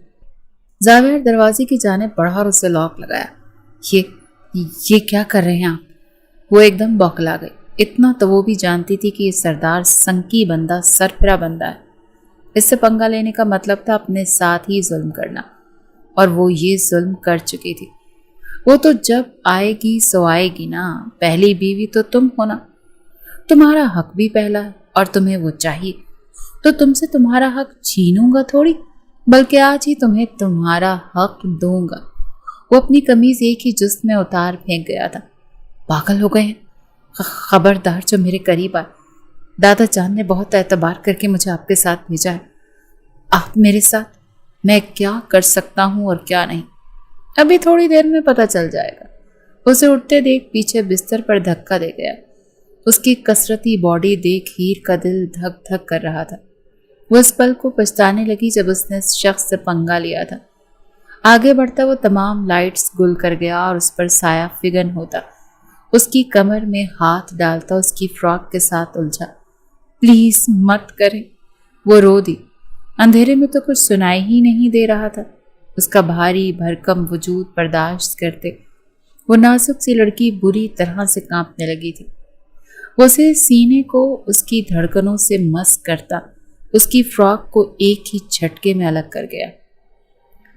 زاویار دروازے کی جانب بڑھا اور اسے لاک لگایا۔ یہ کیا کر رہے ہیں آپ؟ وہ ایک دم بوکھلا گئی۔ اتنا تو وہ بھی جانتی تھی کہ یہ سردار سنکی بندہ، سرپرا بندہ ہے، اس سے پنگا لینے کا مطلب تھا اپنے ساتھ ہی ظلم کرنا، اور وہ یہ ظلم کر چکی تھی۔ وہ تو جب آئے گی سو آئے گی نا، پہلی بیوی تو تم ہونا، تمہارا حق بھی پہلا ہے اور تمہیں وہ چاہیے، تو تم سے تمہارا حق چھینوں گا تھوڑی، بلکہ آج ہی تمہیں تمہارا حق دوں گا۔ وہ اپنی قمیض ایک ہی جست میں اتار پھینک گیا تھا۔ پاگل ہو گئے ہیں، خبردار جو میرے قریب آئے، دادا جان نے بہت اعتبار کر کے مجھے آپ کے ساتھ بھیجا ہے، آپ میرے ساتھ، میں کیا کر سکتا ہوں اور کیا نہیں، ابھی تھوڑی دیر میں پتہ چل جائے گا۔ اسے اٹھتے دیکھ پیچھے بستر پر دھکا دے گیا۔ اس کی کسرتی باڈی دیکھ ہیر کا دل دھک دھک کر رہا تھا۔ وہ اس پل کو پچھتانے لگی جب اس نے اس شخص سے پنگا لیا تھا۔ آگے بڑھتا وہ تمام لائٹس گل کر گیا اور اس پر سایہ فگن ہوتا، اس کی کمر میں ہاتھ ڈالتا، اس کی فراک کے ساتھ الجھا۔ پلیز مت کریں، وہ رو دی۔ اندھیرے میں تو کچھ سنائی ہی نہیں دے رہا تھا۔ اس کا بھاری بھرکم وجود برداشت کرتے وہ نازک سی لڑکی بری طرح سے کانپنے لگی تھی۔ وہ اسے سینے کو اس کی دھڑکنوں سے مس کرتا، اس کی فراک کو ایک ہی جھٹکے میں الگ کر گیا۔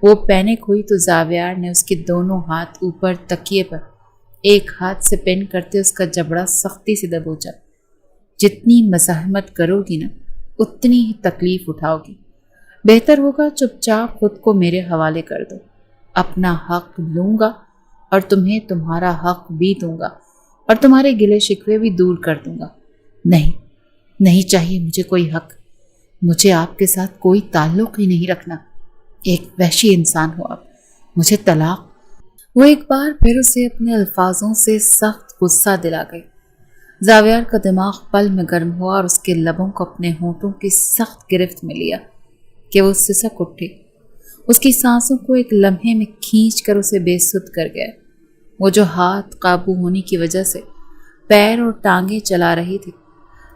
وہ پینک ہوئی تو زاویار نے اس کے دونوں ہاتھ اوپر تکیے پر ایک ہاتھ سے پن کرتے اس کا جبڑا سختی سے دبوچا۔ جتنی مزاحمت کرو گی نا اتنی ہی تکلیف اٹھاؤ گی، بہتر ہوگا چپ چاپ خود کو میرے حوالے کر دو، اپنا حق لوں گا اور تمہیں تمہارا حق بھی دوں گا اور تمہارے گلے شکوے بھی دور کر دوں گا۔ نہیں چاہیے مجھے کوئی حق، مجھے آپ کے ساتھ کوئی تعلق ہی نہیں رکھنا، ایک وحشی انسان ہو آپ، مجھے طلاق۔ وہ ایک بار پھر اسے اپنے الفاظوں سے سخت غصہ دلا گئی۔ زاویار کا دماغ پل میں گرم ہوا اور اس کے لبوں کو اپنے ہونٹوں کی سخت گرفت میں لیا کہ وہ سسک اٹھی۔ اس کی سانسوں کو ایک لمحے میں کھینچ کر اسے بے سدھ کر گیا۔ وہ جو ہاتھ قابو ہونے کی وجہ سے پیر اور ٹانگیں چلا رہی تھی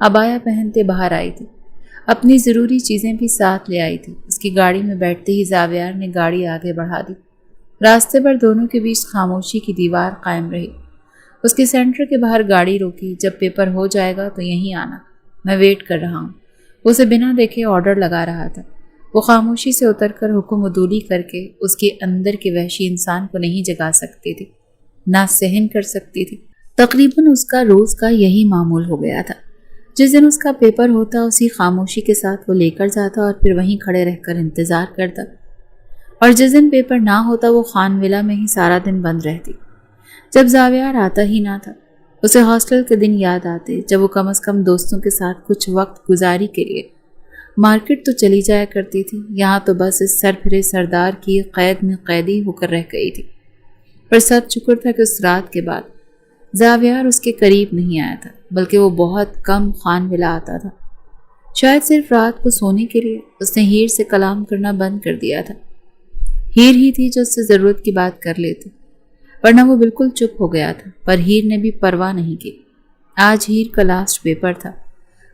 عبایا پہنتے باہر آئی تھی، اپنی ضروری چیزیں بھی ساتھ لے آئی تھی۔ اس کی گاڑی میں بیٹھتے ہی زاویار نے گاڑی آگے بڑھا دی۔ راستے پر دونوں کے بیچ خاموشی کی دیوار قائم رہی۔ اس کے سینٹر کے باہر گاڑی روکی۔ جب پیپر ہو جائے گا تو یہیں آنا، میں ویٹ کر رہا ہوں۔ اسے بنا دیکھے آرڈر لگا رہا تھا۔ وہ خاموشی سے اتر کر حکم عدولی کر کے اس کے اندر کے وحشی انسان کو نہیں جگا سکتی تھی، نہ سہن کر سکتی تھی۔ تقریباً اس کا روز کا یہی معمول ہو گیا تھا۔ جس دن اس کا پیپر ہوتا اسی خاموشی کے ساتھ وہ لے کر جاتا اور پھر وہیں کھڑے رہ کر انتظار کرتا، اور جس دن پیپر نہ ہوتا وہ خان ولا میں ہی سارا دن بند رہتی۔ جب زاویار آتا ہی نہ تھا، اسے ہاسٹل کے دن یاد آتے جب وہ کم از کم دوستوں کے ساتھ کچھ وقت گزاری کے لیے مارکیٹ تو چلی جایا کرتی تھی۔ یہاں تو بس اس سر پھرے سردار کی قید میں قیدی ہو کر رہ گئی تھی۔ پر سب شکر تھا کہ اس رات کے بعد زاویار اس کے قریب نہیں آیا تھا، بلکہ وہ بہت کم خان ولا آتا تھا۔ شاید صرف رات کو سونے کے لیے اس نے ہیر سے کلام کرنا بند کر دیا تھا۔ ہیر ہی تھی جو اس سے ضرورت کی بات کر لیتی، ورنہ وہ بالکل چپ ہو گیا تھا۔ پر ہیر نے بھی پرواہ نہیں کی۔ آج ہیر کا لاسٹ پیپر تھا۔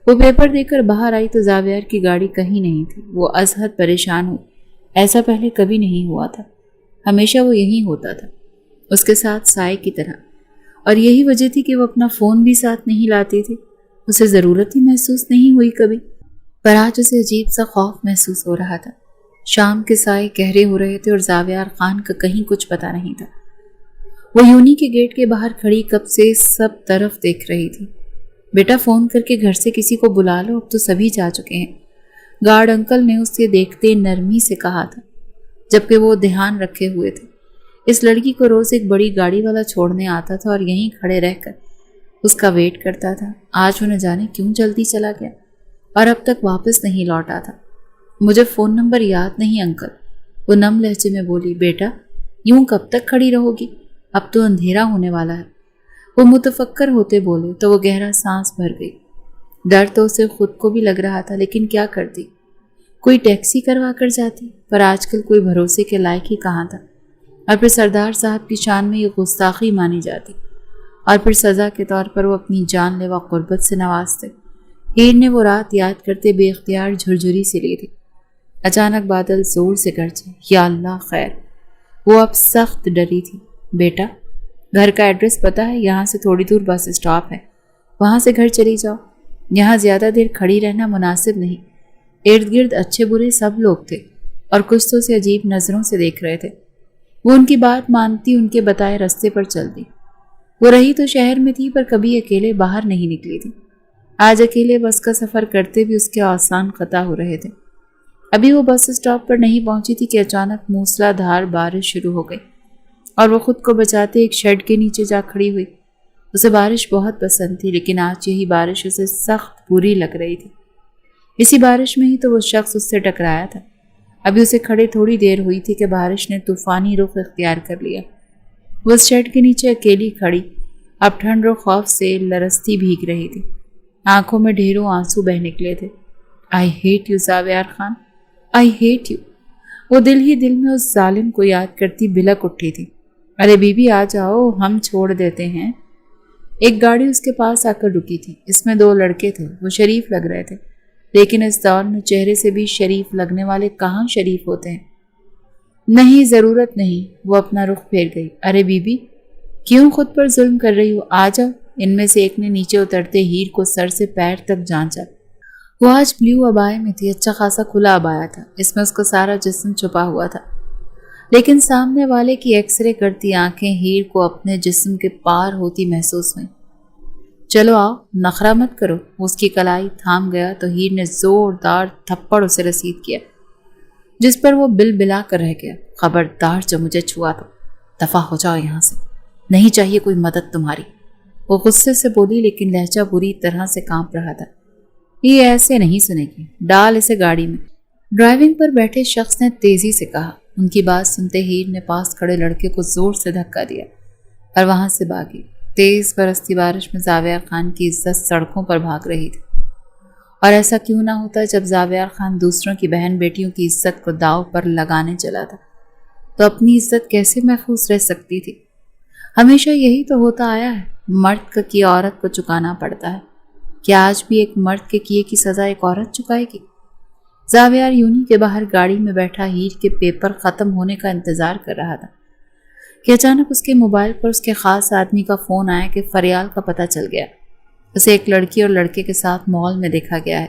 وہ پیپر دے کر باہر آئی تو زاویار کی گاڑی کہیں نہیں تھی۔ وہ از حد پریشان ہوئی۔ ایسا پہلے کبھی نہیں ہوا تھا۔ ہمیشہ وہ یہیں ہوتا تھا، اس کے ساتھ سائے کی طرح، اور یہی وجہ تھی کہ وہ اپنا فون بھی ساتھ نہیں لاتی تھی۔ اسے ضرورت ہی محسوس نہیں ہوئی کبھی، پر آج اسے عجیب سا خوف محسوس ہو رہا تھا۔ شام کے سائے گہرے ہو رہے تھے اور زاویار خان کا کہیں کچھ پتہ نہیں تھا۔ وہ یونی کے گیٹ کے باہر کھڑی کب سے سب طرف دیکھ رہی تھی۔ بیٹا فون کر کے گھر سے کسی کو بلا لو، اب تو سبھی جا چکے ہیں، گارڈ انکل نے اسے دیکھتے نرمی سے کہا تھا، جبکہ وہ دھیان رکھے ہوئے تھے۔ اس لڑکی کو روز ایک بڑی گاڑی والا چھوڑنے آتا تھا اور یہیں کھڑے رہ کر اس کا ویٹ کرتا تھا۔ آج وہ نہ جانے کیوں جلدی چلا گیا اور اب تک واپس نہیں لوٹا تھا۔ مجھے فون نمبر یاد نہیں انکل، وہ نم لہجے میں بولی۔ بیٹا یوں کب تک کھڑی رہو گی؟ اب تو اندھیرا ہونے والا ہے، وہ متفکر ہوتے بولے تو وہ گہرا سانس بھر گئی۔ ڈر تو اسے خود کو بھی لگ رہا تھا، لیکن کیا کرتی؟ کوئی ٹیکسی کروا کر جاتی، پر آج کل کوئی بھروسے کے لائق ہی کہاں تھا۔ اور پھر سردار صاحب کی شان میں یہ گستاخی مانی جاتی، اور پھر سزا کے طور پر وہ اپنی جان لیوا قربت سے نوازتے۔ ہیر نے وہ رات یاد کرتے بے اختیار جھرجھری سے لی تھی۔ اچانک بادل زور سے گرجے۔ یا اللہ خیر! وہ اب سخت ڈری تھی۔ بیٹا گھر کا ایڈریس پتہ ہے؟ یہاں سے تھوڑی دور بس اسٹاپ ہے، وہاں سے گھر چلی جاؤ، یہاں زیادہ دیر کھڑی رہنا مناسب نہیں۔ ارد گرد اچھے برے سب لوگ تھے اور کچھ تو اسے عجیب نظروں سے دیکھ رہے تھے۔ وہ ان کی بات مانتی، ان کے بتائے راستے پر چلتی۔ وہ رہی تو شہر میں تھی، پر کبھی اکیلے باہر نہیں نکلی تھی۔ آج اکیلے بس کا سفر کرتے بھی اس کے آسان قطع ہو رہے تھے۔ ابھی وہ بس اسٹاپ پر نہیں پہنچی تھی کہ اچانک موسلا دھار بارش شروع ہو گئی اور وہ خود کو بچاتے ایک شیڈ کے نیچے جا کھڑی ہوئی۔ اسے بارش بہت پسند تھی، لیکن آج یہی بارش اسے سخت بری لگ رہی تھی۔ اسی بارش میں ہی تو وہ شخص اس سے ٹکرایا تھا۔ ابھی اسے کھڑے تھوڑی دیر ہوئی تھی کہ بارش نے طوفانی رخ اختیار کر لیا۔ وہ اس شیڈ کے نیچے اکیلی کھڑی، اب ٹھنڈ اور خوف سے لرزتی بھیگ رہی تھی۔ آنکھوں میں ڈھیروں آنسو بہہ نکلے تھے۔ I hate you Zaviyar Khan, I hate you. وہ دل ہی دل میں اس ظالم کو یاد کرتی بلک اٹھی تھی۔ ارے بی بی آ جاؤ، ہم چھوڑ دیتے ہیں۔ ایک گاڑی اس کے پاس آ کر رکی تھی۔ اس میں 2 لڑکے تھے۔ وہ شریف لگ رہے تھے، لیکن اس دور میں چہرے سے بھی شریف لگنے والے کہاں شریف ہوتے ہیں۔ نہیں ضرورت نہیں، وہ اپنا رخ پھیر گئی۔ ارے بی بی کیوں خود پر ظلم کر رہی ہو؟ آ جاؤ۔ ان میں سے ایک نے نیچے اترتے ہیر کو سر سے پیر تک جانچا۔ وہ آج بلیو ابائے میں تھی، اچھا خاصا کھلا ابایا تھا، اس میں اس کا سارا جسم چھپا ہوا تھا، لیکن سامنے والے کی ایکس رے کرتی آنکھیں ہیر کو اپنے جسم کے پار ہوتی محسوس ہوئیں۔ چلو آؤ، نخرہ مت کرو۔ اس کی کلائی تھام گیا تو ہیر نے زوردار تھپڑ اسے رسید کیا، جس پر وہ بل بلا کر رہ گیا۔ خبردار جو مجھے چھوا تو دفع ہو جاؤ یہاں سے، نہیں چاہیے کوئی مدد تمہاری، وہ غصے سے بولی، لیکن لہجہ بری طرح سے کانپ رہا تھا۔ یہ ایسے نہیں سنے گی، ڈال اسے گاڑی میں، ڈرائیونگ پر بیٹھے شخص نے تیزی سے کہا۔ ان کی بات سنتے ہیر نے پاس کھڑے لڑکے کو زور سے دھکا دیا اور وہاں سے بھاگی۔ تیز برستی بارش میں زاویار خان کی عزت سڑکوں پر بھاگ رہی تھی، اور ایسا کیوں نہ ہوتا جب زاویار خان دوسروں کی بہن بیٹیوں کی عزت کو داؤ پر لگانے چلا تھا، تو اپنی عزت کیسے محفوظ رہ سکتی تھی؟ ہمیشہ یہی تو ہوتا آیا ہے، مرد کی عورت کو چکانا پڑتا ہے، کیا آج بھی ایک مرد کے کیے کی سزا ایک عورت چکائے گی؟ زاویار یونی کے باہر گاڑی میں بیٹھا ہیر کے پیپر ختم ہونے کا انتظار کر رہا تھا کہ اچانک اس کے موبائل پر اس کے خاص آدمی کا فون آیا کہ فریال کا پتہ چل گیا۔ اسے ایک لڑکی اور لڑکے کے ساتھ مال میں دیکھا گیا ہے۔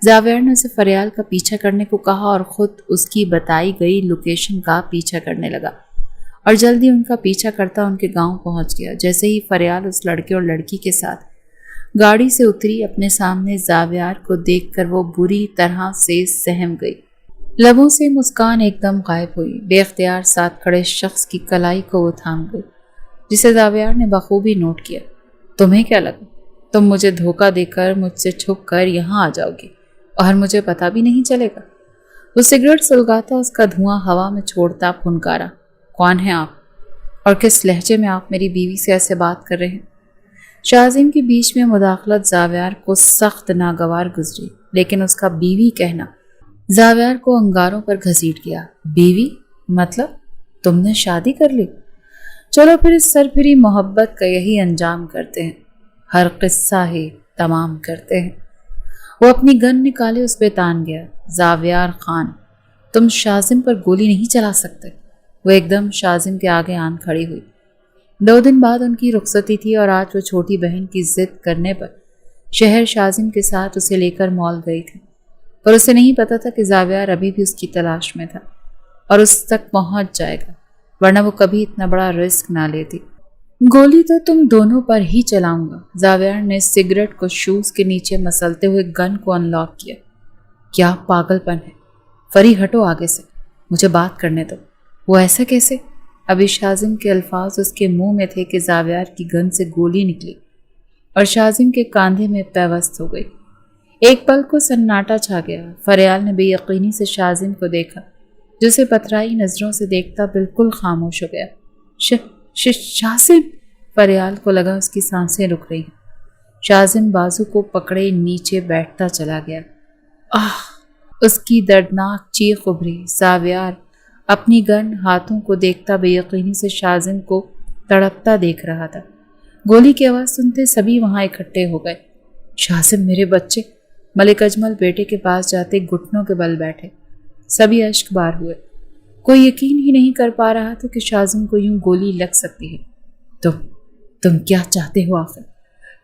زاویار نے اسے فریال کا پیچھا کرنے کو کہا اور خود اس کی بتائی گئی لوکیشن کا پیچھا کرنے لگا اور جلدی ان کا پیچھا کرتا ان کے گاؤں پہنچ گیا۔ جیسے ہی فریال اس لڑکے اور لڑکی کے ساتھ گاڑی سے اتری، اپنے سامنے زاویار کو دیکھ کر وہ بری طرح سے سہم گئی۔ لبوں سے مسکان ایک دم غائب ہوئی۔ بے اختیار ساتھ کھڑے شخص کی کلائی کو وہ تھام گئی، جسے زاویار نے بخوبی نوٹ کیا۔ تمہیں کیا لگا تم مجھے دھوکہ دے کر مجھ سے چھپ کر یہاں آ جاؤ گی اور مجھے پتہ بھی نہیں چلے گا؟ وہ سگریٹ سلگاتا اس کا دھواں ہوا میں چھوڑتا پھنکارا، کون ہیں آپ اور کس لہجے میں آپ میری بیوی سے ایسے بات کر رہے ہیں؟ شاہزیم کے بیچ میں مداخلت زاویار کو سخت ناگوار گزری، لیکن اس کا بیوی کہنا زاویار کو انگاروں پر گھسیٹ گیا۔ بیوی؟ مطلب تم نے شادی کر لی؟ چلو پھر اس سرپھری محبت کا یہی انجام کرتے ہیں، ہر قصہ ہی تمام کرتے ہیں۔ وہ اپنی گن نکالے اس پہ تان گیا۔ زاویار خان، تم شاہزیم پر گولی نہیں چلا سکتے۔ وہ ایک دم شاہزیم کے آگے آن کھڑی ہوئی۔ 2 دن بعد ان کی رخصتی تھی اور آج وہ چھوٹی بہن کی ضد کرنے پر شہر شاہزیم کے ساتھ اسے لے کر مال گئی تھی، پر اسے نہیں پتا تھا کہ زاویار ابھی بھی اس کی تلاش میں تھا اور اس تک پہنچ جائے گا، ورنہ وہ کبھی اتنا بڑا رسک نہ لیتی۔ گولی تو تم دونوں پر ہی چلاؤں گا۔ زاویار نے سگریٹ کو شوز کے نیچے مسلتے ہوئے گن کو ان لاک کیا۔ کیا پاگل پن ہے؟ فری ہٹو آگے سے، مجھے بات کرنے دو۔ وہ ایسا کیسے؟ ابھی شاہزیم کے الفاظ اس کے منہ میں تھے کہ زاویار کی گن سے گولی نکلی اور شاہزیم کے کاندھے میں پیوست ہو گئی۔ ایک پل کو سناٹا چھا گیا۔ فریال نے بے یقینی سے شاہزیم کو دیکھا، جو اسے پتھرائی نظروں سے دیکھتا بالکل خاموش ہو گیا۔ شاہزیم! فریال کو لگا اس کی سانسیں رک رہی ہیں۔ شاہزیم بازو کو پکڑے نیچے بیٹھتا چلا گیا۔ آہ! اس کی دردناک چیخ ابھری۔ زاویار اپنی گن ہاتھوں کو دیکھتا بے یقینی سے شاہزیم کو تڑپتا دیکھ رہا تھا۔ گولی کی آواز سنتے سبھی وہاں اکٹھے ہو گئے۔ شاہزیم میرے بچے! ملک اجمل بیٹے کے پاس جاتے گھٹنوں کے بل بیٹھے۔ سبھی اشک بار ہوئے۔ کوئی یقین ہی نہیں کر پا رہا تھا کہ شاہزیم کو یوں گولی لگ سکتی ہے۔ تم کیا چاہتے ہو آخر؟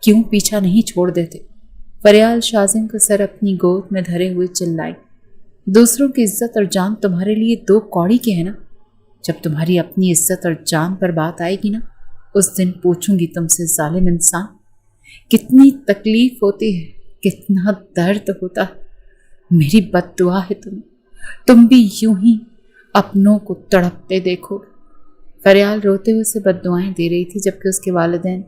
کیوں پیچھا نہیں چھوڑ دیتے؟ فریال شاہزیم کا سر اپنی گود میں دھرے ہوئے چلائی۔ دوسروں کی عزت اور جان تمہارے لیے 2 کوڑی کے ہیں نا؟ جب تمہاری اپنی عزت اور جان پر بات آئے گی نا، اس دن پوچھوں گی تم سے ظالم انسان، کتنی تکلیف ہوتی ہے، کتنا درد ہوتا ہے۔ میری بد دعا ہے تم بھی یوں ہی اپنوں کو تڑپتے دیکھو۔ فریال روتے ہوئے اسے بد دعائیں دے رہی تھی، جبکہ اس کے والدین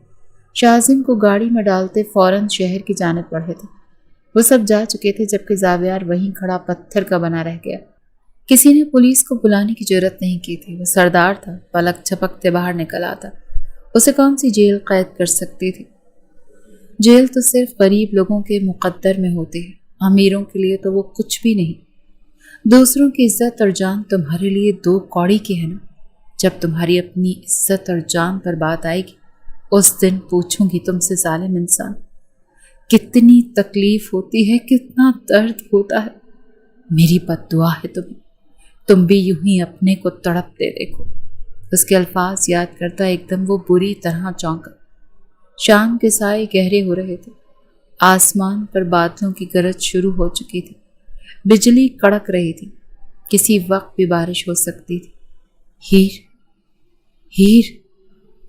شاہزیم کو گاڑی میں ڈالتے فوراً شہر کی جانب بڑھے تھے۔ وہ سب جا چکے تھے، جبکہ زاویار وہیں کھڑا پتھر کا بنا رہ گیا۔ کسی نے پولیس کو بلانے کی جرات نہیں کی تھی۔ وہ سردار تھا، پلک جھپکتے باہر نکل آتا۔ اسے کون سی جیل قید کر سکتی تھی؟ جیل تو صرف غریب لوگوں کے مقدر میں ہوتی ہے، امیروں کے لیے تو وہ کچھ بھی نہیں۔ دوسروں کی عزت اور جان تمہارے لیے 2 کوڑی کی ہے نا؟ جب تمہاری اپنی عزت اور جان پر بات آئے گی، اس دن پوچھوں گی تم سے ظالم انسان، کتنی تکلیف ہوتی ہے، کتنا درد ہوتا ہے۔ میری بد دعا ہے تم بھی یوں ہی اپنے کو تڑپتے دیکھو۔ اس کے الفاظ یاد کرتا ایک دم وہ بری طرح چونکا۔ شام کے سائے گہرے ہو رہے تھے۔ آسمان پر بادلوں کی گرج شروع ہو چکی تھی۔ بجلی کڑک رہی تھی، کسی وقت بھی بارش ہو سکتی تھی۔ ہیر!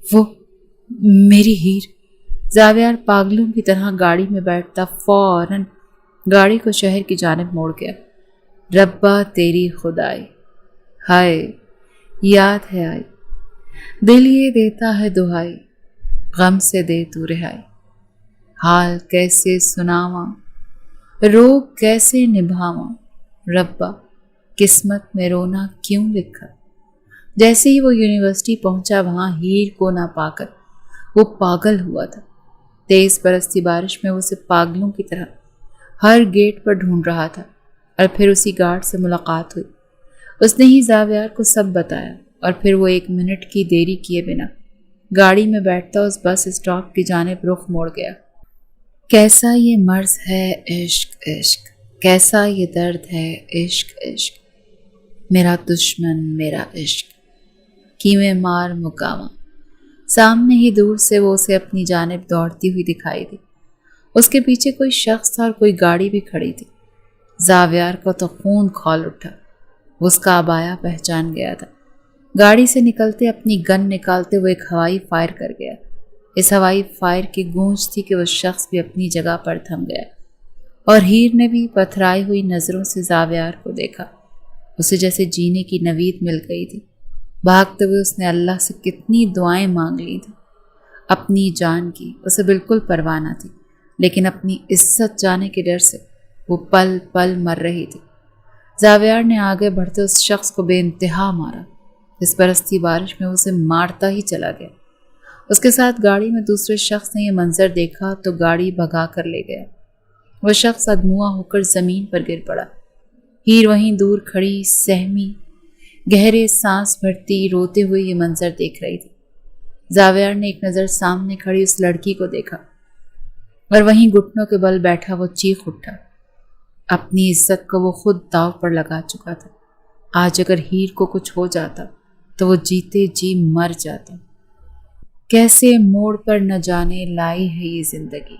وہ میری ہیر! زاویار پاگلوں کی طرح گاڑی میں بیٹھتا فوراً گاڑی کو شہر کی جانب موڑ گیا۔ ربا تیری خدائی! ہائے! یاد ہے آئی، دل یہ دیتا ہے دہائی، غم سے دے تو رہائی۔ حال کیسے سناواں، روگ کیسے نبھاواں، ربا قسمت میں رونا کیوں لکھا۔ جیسے ہی وہ یونیورسٹی پہنچا، وہاں ہیر کو نہ پا کر وہ پاگل ہوا تھا۔ تیز برستی بارش میں وہ اسے پاگلوں کی طرح ہر گیٹ پر ڈھونڈ رہا تھا، اور پھر اسی گارڈ سے ملاقات ہوئی۔ اس نے ہی زاویار کو سب بتایا، اور پھر وہ 1 منٹ کی دیری کیے بنا گاڑی میں بیٹھتا اس بس اسٹاپ کی جانب رخ موڑ گیا۔ کیسا یہ مرض ہے عشق عشق، کیسا یہ درد ہے عشق عشق، میرا دشمن میرا عشق، کیویں مار مکاواں۔ سامنے ہی دور سے وہ اسے اپنی جانب دوڑتی ہوئی دکھائی دی۔ اس کے پیچھے کوئی شخص تھا اور کوئی گاڑی بھی کھڑی تھی۔ زاویار کو تو خون کھول اٹھا، وہ اس کا عبایا پہچان گیا تھا۔ گاڑی سے نکلتے اپنی گن نکالتے وہ ایک ہوائی فائر کر گیا۔ اس ہوائی فائر کی گونج تھی کہ وہ شخص بھی اپنی جگہ پر تھم گیا، اور ہیر نے بھی پتھرائی ہوئی نظروں سے زاویار کو دیکھا۔ اسے جیسے جینے کی نوید مل گئی تھی۔ بھاگتے ہوئے اس نے اللہ سے کتنی دعائیں مانگ لی تھی۔ اپنی جان کی اسے بالکل پرواہ نہ تھی، لیکن اپنی عزت جانے کے ڈر سے وہ پل پل مر رہی تھی۔ زاویار نے آگے بڑھتے اس شخص کو بے انتہا مارا۔ اس برستی بارش میں اسے مارتا ہی چلا گیا۔ اس کے ساتھ گاڑی میں دوسرے شخص نے یہ منظر دیکھا تو گاڑی بھگا کر لے گیا۔ وہ شخص ادموا ہو کر زمین پر گر پڑا۔ ہیر وہیں دور کھڑی سہمی گہرے سانس بھرتی روتے ہوئے یہ منظر دیکھ رہی تھی۔ زاویار نے ایک نظر سامنے کھڑی اس لڑکی کو دیکھا، اور وہیں گھٹنوں کے بل بیٹھا وہ چیخ اٹھا۔ اپنی عزت کو وہ خود داؤ پر لگا چکا تھا۔ آج اگر ہیر کو کچھ ہو جاتا تو وہ جیتے جی مر جاتا۔ کیسے موڑ پر نہ جانے لائی ہے یہ زندگی،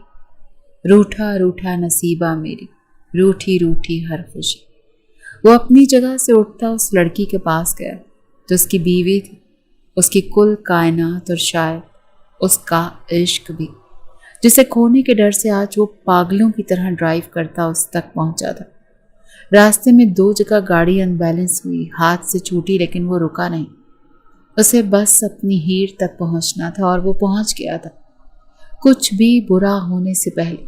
روٹھا روٹھا نصیبہ میری، روٹھی روٹھی ہر خوشی۔ وہ اپنی جگہ سے اٹھتا اس لڑکی کے پاس گیا جو اس کی بیوی تھی، اس کی کل کائنات، اور شاید اس کا عشق بھی، جسے کھونے کے ڈر سے آج وہ پاگلوں کی طرح ڈرائیو کرتا اس تک پہنچا تھا۔ راستے میں 2 جگہ گاڑی ان بیلنس ہوئی، ہاتھ سے چھوٹی، لیکن وہ رکا نہیں۔ اسے بس اپنی ہیر تک پہنچنا تھا، اور وہ پہنچ گیا تھا۔ کچھ بھی برا ہونے سے پہلے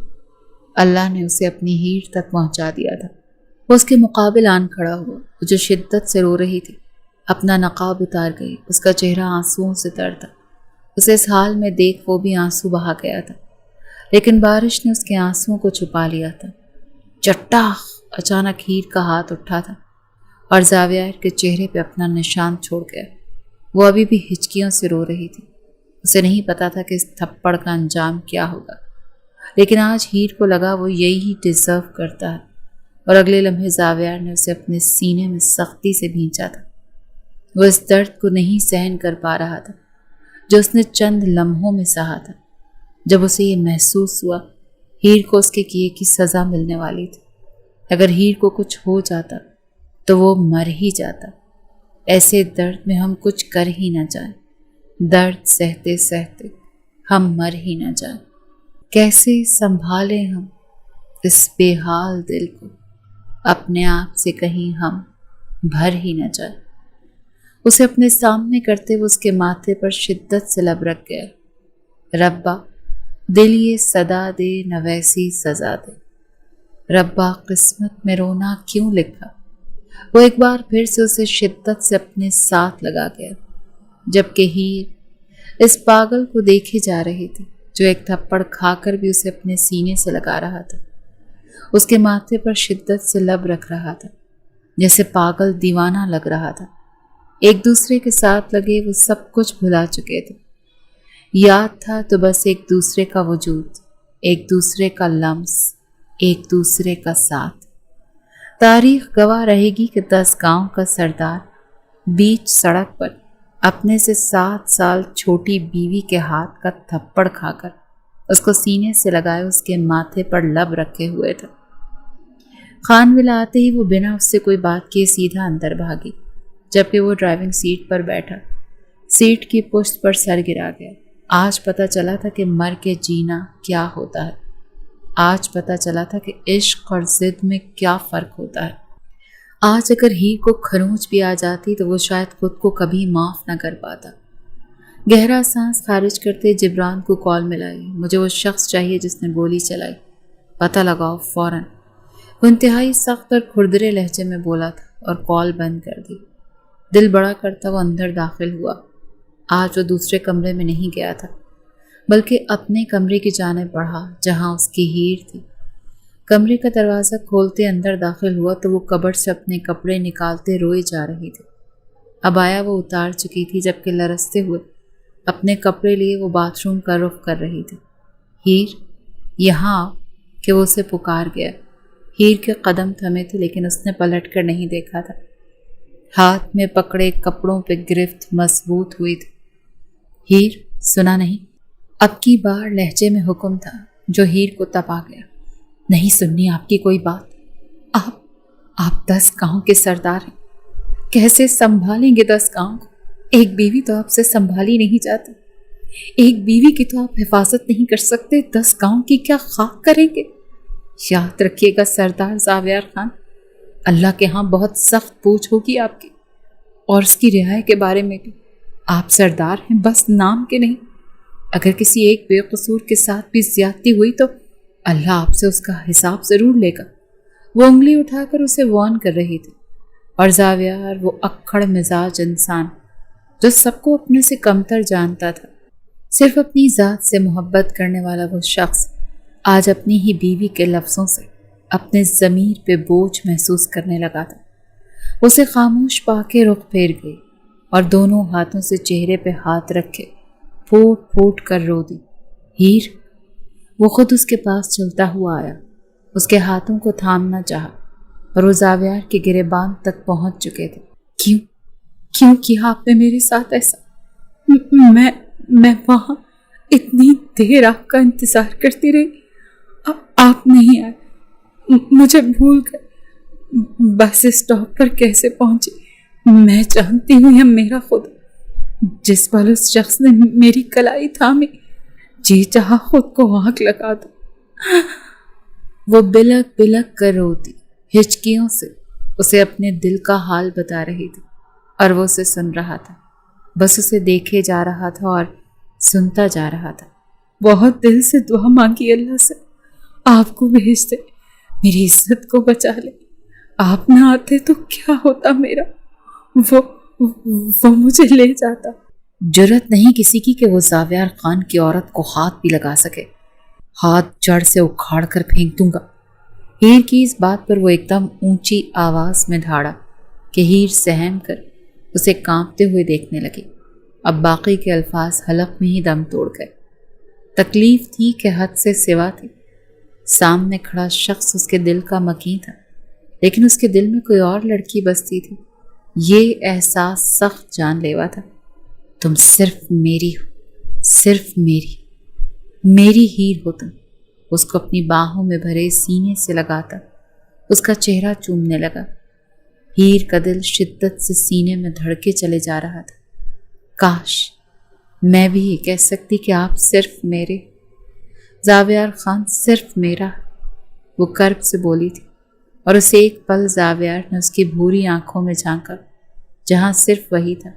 اللہ نے اسے اپنی ہیر تک پہنچا دیا تھا۔ وہ اس کے مقابل آن کھڑا ہوا، وہ جو شدت سے رو رہی تھی۔ اپنا نقاب اتار گئی، اس کا چہرہ آنسوؤں سے تر تھا۔ اسے اس حال میں دیکھ وہ بھی آنسو بہا گیا تھا، لیکن بارش نے اس کے آنسوؤں کو چھپا لیا تھا۔ چٹاخ! اچانک ہیر کا ہاتھ اٹھا تھا اور زاویار کے چہرے پہ اپنا نشان چھوڑ گیا۔ وہ ابھی بھی ہچکیوں سے رو رہی تھی۔ اسے نہیں پتا تھا کہ اس تھپڑ کا انجام کیا ہوگا، لیکن آج ہیر کو لگا وہ یہی ڈیزرو کرتا ہے، اور اگلے لمحے زاویار نے اسے اپنے سینے میں سختی سے بھینچا تھا۔ وہ اس درد کو نہیں سہن کر پا رہا تھا جو اس نے چند لمحوں میں سہا تھا۔ جب اسے یہ محسوس ہوا ہیر کو اس کے کیے کی سزا ملنے والی تھی۔ اگر ہیر کو کچھ ہو جاتا تو وہ مر ہی جاتا۔ ایسے درد میں ہم کچھ کر ہی نہ جائیں، درد سہتے سہتے ہم مر ہی نہ جائیں۔ کیسے سنبھالیں ہم اس بے حال دل کو، اپنے آپ سے کہیں ہم بھر ہی نہ جائیں۔ اسے اپنے سامنے کرتے وہ اس کے ماتھے پر شدت سے لب رکھ گیا۔ ربا دل یہ صدا دے نہ ویسی سزا دے، ربا قسمت میں رونا کیوں لکھا۔ وہ ایک بار پھر سے اسے شدت سے اپنے ساتھ لگا گیا، جبکہ ہیر اس پاگل کو دیکھے جا رہی تھی جو ایک تھپڑ کھا کر بھی اسے اپنے سینے سے لگا رہا تھا۔ اس کے ماتھے پر شدت سے لب رکھ رہا تھا، جیسے پاگل دیوانہ لگ رہا تھا۔ ایک دوسرے کے ساتھ لگے وہ سب کچھ بھلا چکے تھے۔ یاد تھا تو بس ایک دوسرے کا وجود، ایک دوسرے کا لمس، ایک دوسرے کا ساتھ۔ تاریخ گواہ رہے گی کہ 10 گاؤں کا سردار بیچ سڑک پر اپنے سے 7 سال چھوٹی بیوی کے ہاتھ کا تھپڑ کھا کر اس کو سینے سے لگائے اس کے ماتھے پر لب رکھے ہوئے تھا۔ خانویل آتے ہی وہ بنا اس سے کوئی بات کیے سیدھا اندر بھاگی، جبکہ وہ ڈرائیونگ سیٹ پر بیٹھا، سیٹ کی پشت پر سر گرا گیا۔ آج پتہ چلا تھا کہ مر کے جینا کیا ہوتا ہے۔ آج پتہ چلا تھا کہ عشق اور ضد میں کیا فرق ہوتا ہے۔ آج اگر ہیر کو کھروچ بھی آ جاتی تو وہ شاید خود کو کبھی معاف نہ کر پاتا۔ گہرا سانس خارج کرتے جبران کو کال ملائی۔ مجھے وہ شخص چاہیے جس نے گولی چلائی، پتہ لگاؤ فوراً۔ وہ انتہائی سخت اور کھردرے لہجے میں بولا تھا اور کال بند کر دی۔ دل بڑا کرتا وہ اندر داخل ہوا۔ آج وہ دوسرے کمرے میں نہیں گیا تھا، بلکہ اپنے کمرے کی جانب بڑھا جہاں اس کی ہیر تھی۔ کمرے کا دروازہ کھولتے اندر داخل ہوا تو وہ کبرڈ سے اپنے کپڑے نکالتے روئے جا رہی تھی۔ عبایا وہ اتار چکی تھی، جبکہ لرزتے ہوئے اپنے کپڑے لیے وہ باتھ روم کا رخ کر رہی تھی۔ ہیر یہاں کہ وہ اسے پکار گیا۔ ہیر کے قدم تھمے تھے لیکن اس نے پلٹ کر نہیں دیکھا تھا۔ ہاتھ میں پکڑے کپڑوں پہ گرفت مضبوط ہوئی تھی۔ ہیر، سنا نہیں؟ اب کی بار لہجے میں حکم تھا جو ہیر کو تپا گیا۔ نہیں سننی آپ کی کوئی بات۔ آپ 10 گاؤں کے سردار ہیں، کیسے سنبھالیں گے 10 گاؤں کو؟ ایک بیوی تو آپ سے سنبھالی نہیں جاتی، ایک بیوی کی تو آپ حفاظت نہیں کر سکتے، 10 گاؤں کی کیا خاک کریں گے؟ یاد رکھیے گا سردار زاویار خان، اللہ کے ہاں بہت سخت پوچھ ہوگی آپ کی، اور اس کی رہائی کے بارے میں بھی۔ آپ سردار ہیں بس نام کے نہیں، اگر کسی ایک بے قصور کے ساتھ بھی زیادتی ہوئی تو اللہ آپ سے اس کا حساب ضرور لے گا۔ وہ انگلی اٹھا کر اسے وارن کر رہی تھی، اور زاویار وہ اکڑ مزاج انسان جو سب کو اپنے سے کمتر جانتا تھا، صرف اپنی ذات سے محبت کرنے والا وہ شخص آج اپنی ہی بیوی کے لفظوں سے اپنے ضمیر پہ بوجھ محسوس کرنے لگا تھا۔ اسے خاموش پا کے رخ پھیر گئی اور دونوں ہاتھوں سے چہرے پہ ہاتھ رکھے پھوٹ پھوٹ کر رو دی۔ ہیر! وہ خود اس کے پاس چلتا ہوا آیا، اس کے ہاتھوں کو تھامنا چاہا، اور وہ زاویار کے گریبان تک پہنچ چکے تھے۔ کیوں کیا آپ نے میرے ساتھ ایسا؟ میں وہاں اتنی دیر آپ کا انتظار کرتی رہی، آپ نہیں آئے، مجھے بھول گئے۔ بس اسٹاپ پر کیسے پہنچی میں جانتی ہوں، یا میرا خود جس پل اس شخص نے میری کلائی تھامی، جی چاہا خود کو آگ لگا دو۔ وہ بلک بلک کر روتی، ہچکیوں سے اسے اپنے دل کا حال بتا رہی تھی، اور وہ اسے سن رہا تھا، بس اسے دیکھے جا رہا تھا اور سنتا جا رہا تھا۔ بہت دل سے دعا مانگی اللہ سے، آپ کو بھیج دے، میری عزت کو بچا لے، آپ نہ آتے تو کیا ہوتا میرا، وہ مجھے لے جاتا۔ جرت نہیں کسی کی کہ وہ زاویار خان کی عورت کو ہاتھ بھی لگا سکے، ہاتھ جڑ سے اکھاڑ کر پھینک دوں گا۔ ہیر کی اس بات پر وہ ایک دم اونچی آواز میں دھاڑا کہ ہیر سہم کر اسے کانپتے ہوئے دیکھنے لگی۔ اب باقی کے الفاظ حلق میں ہی دم توڑ گئے۔ تکلیف تھی کہ حد سے سوا تھی۔ سامنے کھڑا شخص اس کے دل کا مکیں تھا، لیکن اس کے دل میں کوئی اور لڑکی بستی تھی۔ یہ احساس سخت جان لیوا تھا۔ تم صرف میری ہو، صرف میری ہیر ہو تم۔ اس کو اپنی باہوں میں بھرے سینے سے لگاتا اس کا چہرہ چومنے لگا۔ ہیر کا دل شدت سے سینے میں دھڑکے چلے جا رہا تھا۔ کاش میں بھی یہ کہہ سکتی کہ آپ صرف میرے، زاویار خان صرف میرا، وہ کرب سے بولی تھی، اور اسے ایک پل زاویار نے اس کی بھوری آنکھوں میں جھانکا جہاں صرف وہی تھا،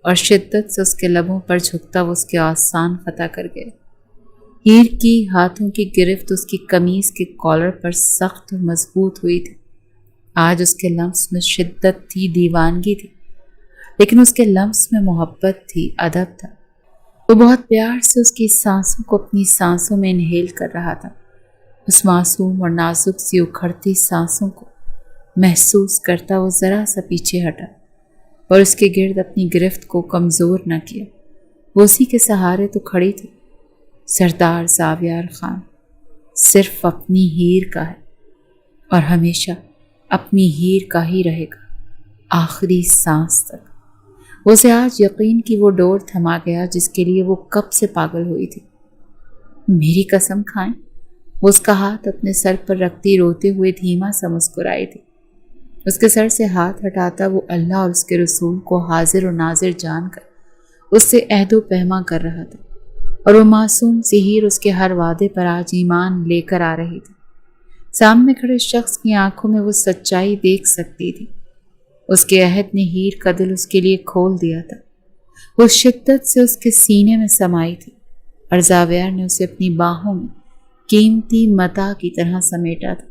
اور شدت سے اس کے لبوں پر جھکتا وہ اس کے آسان خطا کر گئے۔ ہیر کی ہاتھوں کی گرفت اس کی قمیض کے کالر پر سخت اور مضبوط ہوئی تھی۔ آج اس کے لمس میں شدت تھی، دیوانگی تھی، لیکن اس کے لمس میں محبت تھی، ادب تھا۔ وہ بہت پیار سے اس کی سانسوں کو اپنی سانسوں میں انہیل کر رہا تھا۔ اس معصوم اور نازک سی اکھڑتی سانسوں کو محسوس کرتا وہ ذرا سا پیچھے ہٹا اور اس کے گرد اپنی گرفت کو کمزور نہ کیا۔ وہ اسی کے سہارے تو کھڑی تھی۔ سردار زاویار خان صرف اپنی ہیر کا ہے، اور ہمیشہ اپنی ہیر کا ہی رہے گا، آخری سانس تک۔ اسے آج یقین کی وہ ڈور تھما گیا جس کے لیے وہ کب سے پاگل ہوئی تھی۔ میری قسم کھائیں، وہ اس کا ہاتھ اپنے سر پر رکھتی روتے ہوئے دھیما سا مسکرائی تھی۔ اس کے سر سے ہاتھ ہٹاتا وہ اللہ اور اس کے رسول کو حاضر و ناظر جان کر اس سے عہد و پیما کر رہا تھا، اور وہ معصوم سی ہیر اس کے ہر وعدے پر آج ایمان لے کر آ رہی تھی۔ سامنے کھڑے شخص کی آنکھوں میں وہ سچائی دیکھ سکتی تھی۔ اس کے عہد نے ہیر کا دل اس کے لیے کھول دیا تھا۔ وہ شدت سے اس کے سینے میں سمائی تھی، اور زاویار نے اسے اپنی باہوں میں قیمتی متاع کی طرح سمیٹا تھا،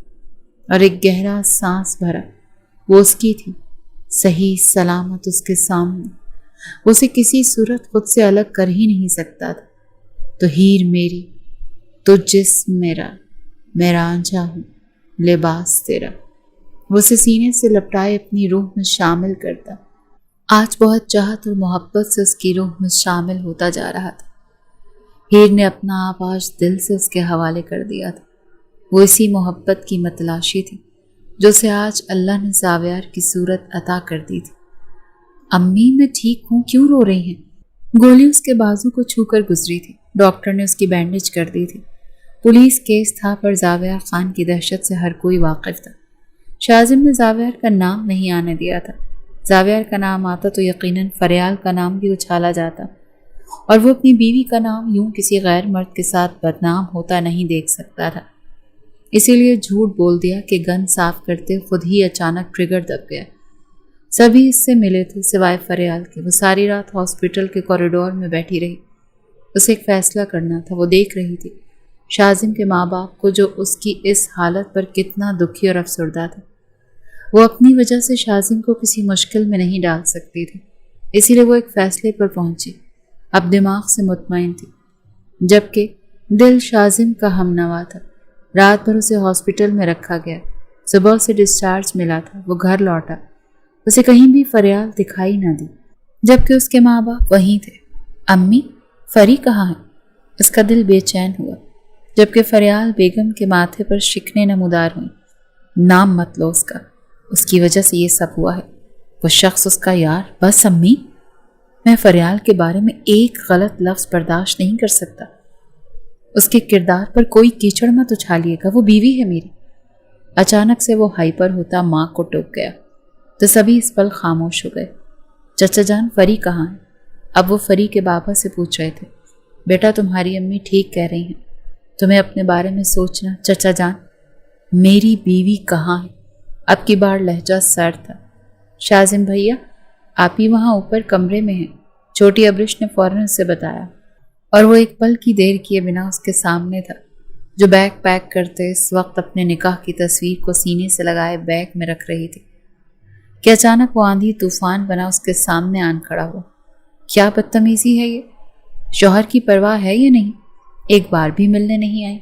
اور ایک گہرا سانس بھرا۔ وہ اس کی تھی، صحیح سلامت اس کے سامنے۔ اسے کسی صورت خود سے الگ کر ہی نہیں سکتا تھا۔ تو ہیر میری، تو جسم میرا، میں رانجھا ہوں، لباس تیرا۔ وہ اسے سینے سے لپٹائے اپنی روح میں شامل کرتا، آج بہت چاہت اور محبت سے اس کی روح میں شامل ہوتا جا رہا تھا۔ ہیر نے اپنا آپ آج دل سے اس کے حوالے کر دیا تھا۔ وہ اسی محبت کی متلاشی تھی جو اسے آج اللہ نے زاویار کی صورت عطا کر دی تھی۔ امی میں ٹھیک ہوں، کیوں رو رہی ہیں؟ گولی اس کے بازو کو چھو کر گزری تھی۔ ڈاکٹر نے اس کی بینڈیج کر دی تھی۔ پولیس کیس تھا پر زاویار خان کی دہشت سے ہر کوئی واقف تھا۔ شاذم نے زاویار کا نام نہیں آنے دیا تھا۔ زاویار کا نام آتا تو یقیناً فریال کا نام بھی اچھالا جاتا اور وہ اپنی بیوی کا نام یوں کسی غیر مرد کے ساتھ بدنام ہوتا نہیں دیکھ سکتا تھا۔ اسی لیے جھوٹ بول دیا کہ گن صاف کرتے خود ہی اچانک ٹریگر دب گیا۔ سبھی اس سے ملے تھے سوائے فریال کے۔ وہ ساری رات ہاسپٹل کے کوریڈور میں بیٹھی رہی۔ اسے ایک فیصلہ کرنا تھا۔ وہ دیکھ رہی تھی شاذم کے ماں باپ کو جو اس کی اس حالت پر کتنا دکھی اور افسردہ تھا۔ وہ اپنی وجہ سے شاذم کو کسی مشکل میں نہیں ڈال سکتی تھی، اسی لیے وہ ایک فیصلے پر پہنچی۔ اب دماغ سے مطمئن تھی، جبکہ دل شاذم کا ہمنوا تھا۔ رات بھر اسے ہاسپٹل میں رکھا گیا۔ صبح سے ڈسچارج ملا تھا۔ وہ گھر لوٹا، اسے کہیں بھی فریال دکھائی نہ دی، جبکہ اس کے ماں باپ وہیں تھے۔ امی، فری کہاں ہے؟ اس کا دل بے چین ہوا، جبکہ فریال بیگم کے ماتھے پر شکنیں نمودار ہوئیں۔ نام مت لو اس کا، اس کی وجہ سے یہ سب ہوا ہے۔ وہ شخص اس کا یار۔ بس امی، میں فریال کے بارے میں ایک غلط لفظ برداشت نہیں کر سکتا۔ اس کے کردار پر کوئی کیچڑ مت اچھالیے گا، وہ بیوی ہے میری۔ اچانک سے وہ ہائپر ہوتا ماں کو ٹوک گیا تو سبھی اس پل خاموش ہو گئے۔ چچا جان، فری کہاں ہے؟ اب وہ فری کے بابا سے پوچھ رہے تھے۔ بیٹا، تمہاری امی ٹھیک کہہ رہی ہیں، تمہیں اپنے بارے میں سوچنا۔ چچا جان، میری بیوی کہاں ہے؟ اب کی بار لہجہ سرد تھا۔ شاذم بھیا، آپ ہی وہاں اوپر کمرے میں ہیں، چھوٹی ابرش نے فوراً اسے بتایا، اور وہ ایک پل کی دیر کیے بنا اس کے سامنے تھا، جو بیگ پیک کرتے اس وقت اپنے نکاح کی تصویر کو سینے سے لگائے بیگ میں رکھ رہی تھی کہ اچانک وہ آندھی طوفان بنا اس کے سامنے آن کھڑا ہوا۔ کیا بدتمیزی ہے یہ؟ شوہر کی پرواہ ہے یا نہیں؟ ایک بار بھی ملنے نہیں آئے؟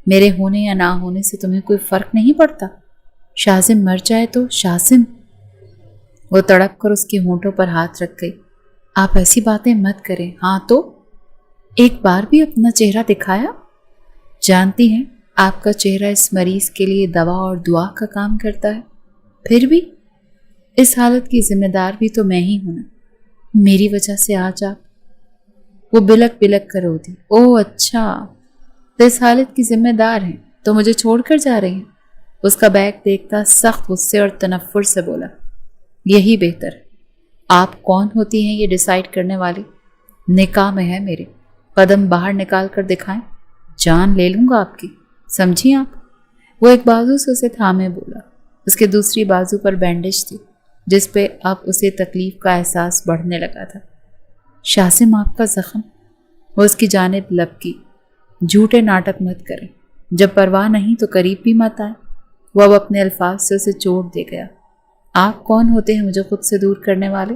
میرے ہونے یا نہ ہونے سے تمہیں کوئی فرق نہیں پڑتا؟ شاذم مر جائے تو؟ شاذم! وہ تڑپ کر اس کے ہونٹوں پر ہاتھ رکھ گئی۔ آپ ایسی باتیں مت کریں۔ ہاں تو ایک بار بھی اپنا چہرہ دکھایا؟ جانتی ہیں آپ کا چہرہ اس مریض کے لیے دوا اور دعا کا کام کرتا ہے، پھر بھی اس حالت کی ذمہ دار بھی تو میں ہی ہوں نا، میری وجہ سے آج آپ۔ وہ بلک بلک کر رو دی۔ اوہ اچھا، تو اس حالت کی ذمہ دار ہیں تو مجھے چھوڑ کر جا رہی ہیں؟ اس کا بیگ دیکھتا سخت غصے اور تنفر سے بولا، یہی بہتر۔ آپ کون ہوتی ہیں یہ ڈیسائیڈ کرنے والی؟ نکاح میں ہے میرے، قدم باہر نکال کر دکھائیں، جان لے لوں گا آپ کی، سمجھی آپ؟ وہ ایک بازو سے اسے تھامے بولا۔ اس کے دوسری بازو پر بینڈیج تھی جس پہ اب اسے تکلیف کا احساس بڑھنے لگا تھا۔ شاذم، آپ کا زخم؟ وہ اس کی جانب لب کی۔ جھوٹے ناٹک مت کریں، جب پرواہ نہیں تو قریب بھی مت آئے۔ وہ اب اپنے الفاظ سے اسے چوٹ دے گیا۔ آپ کون ہوتے ہیں مجھے خود سے دور کرنے والے؟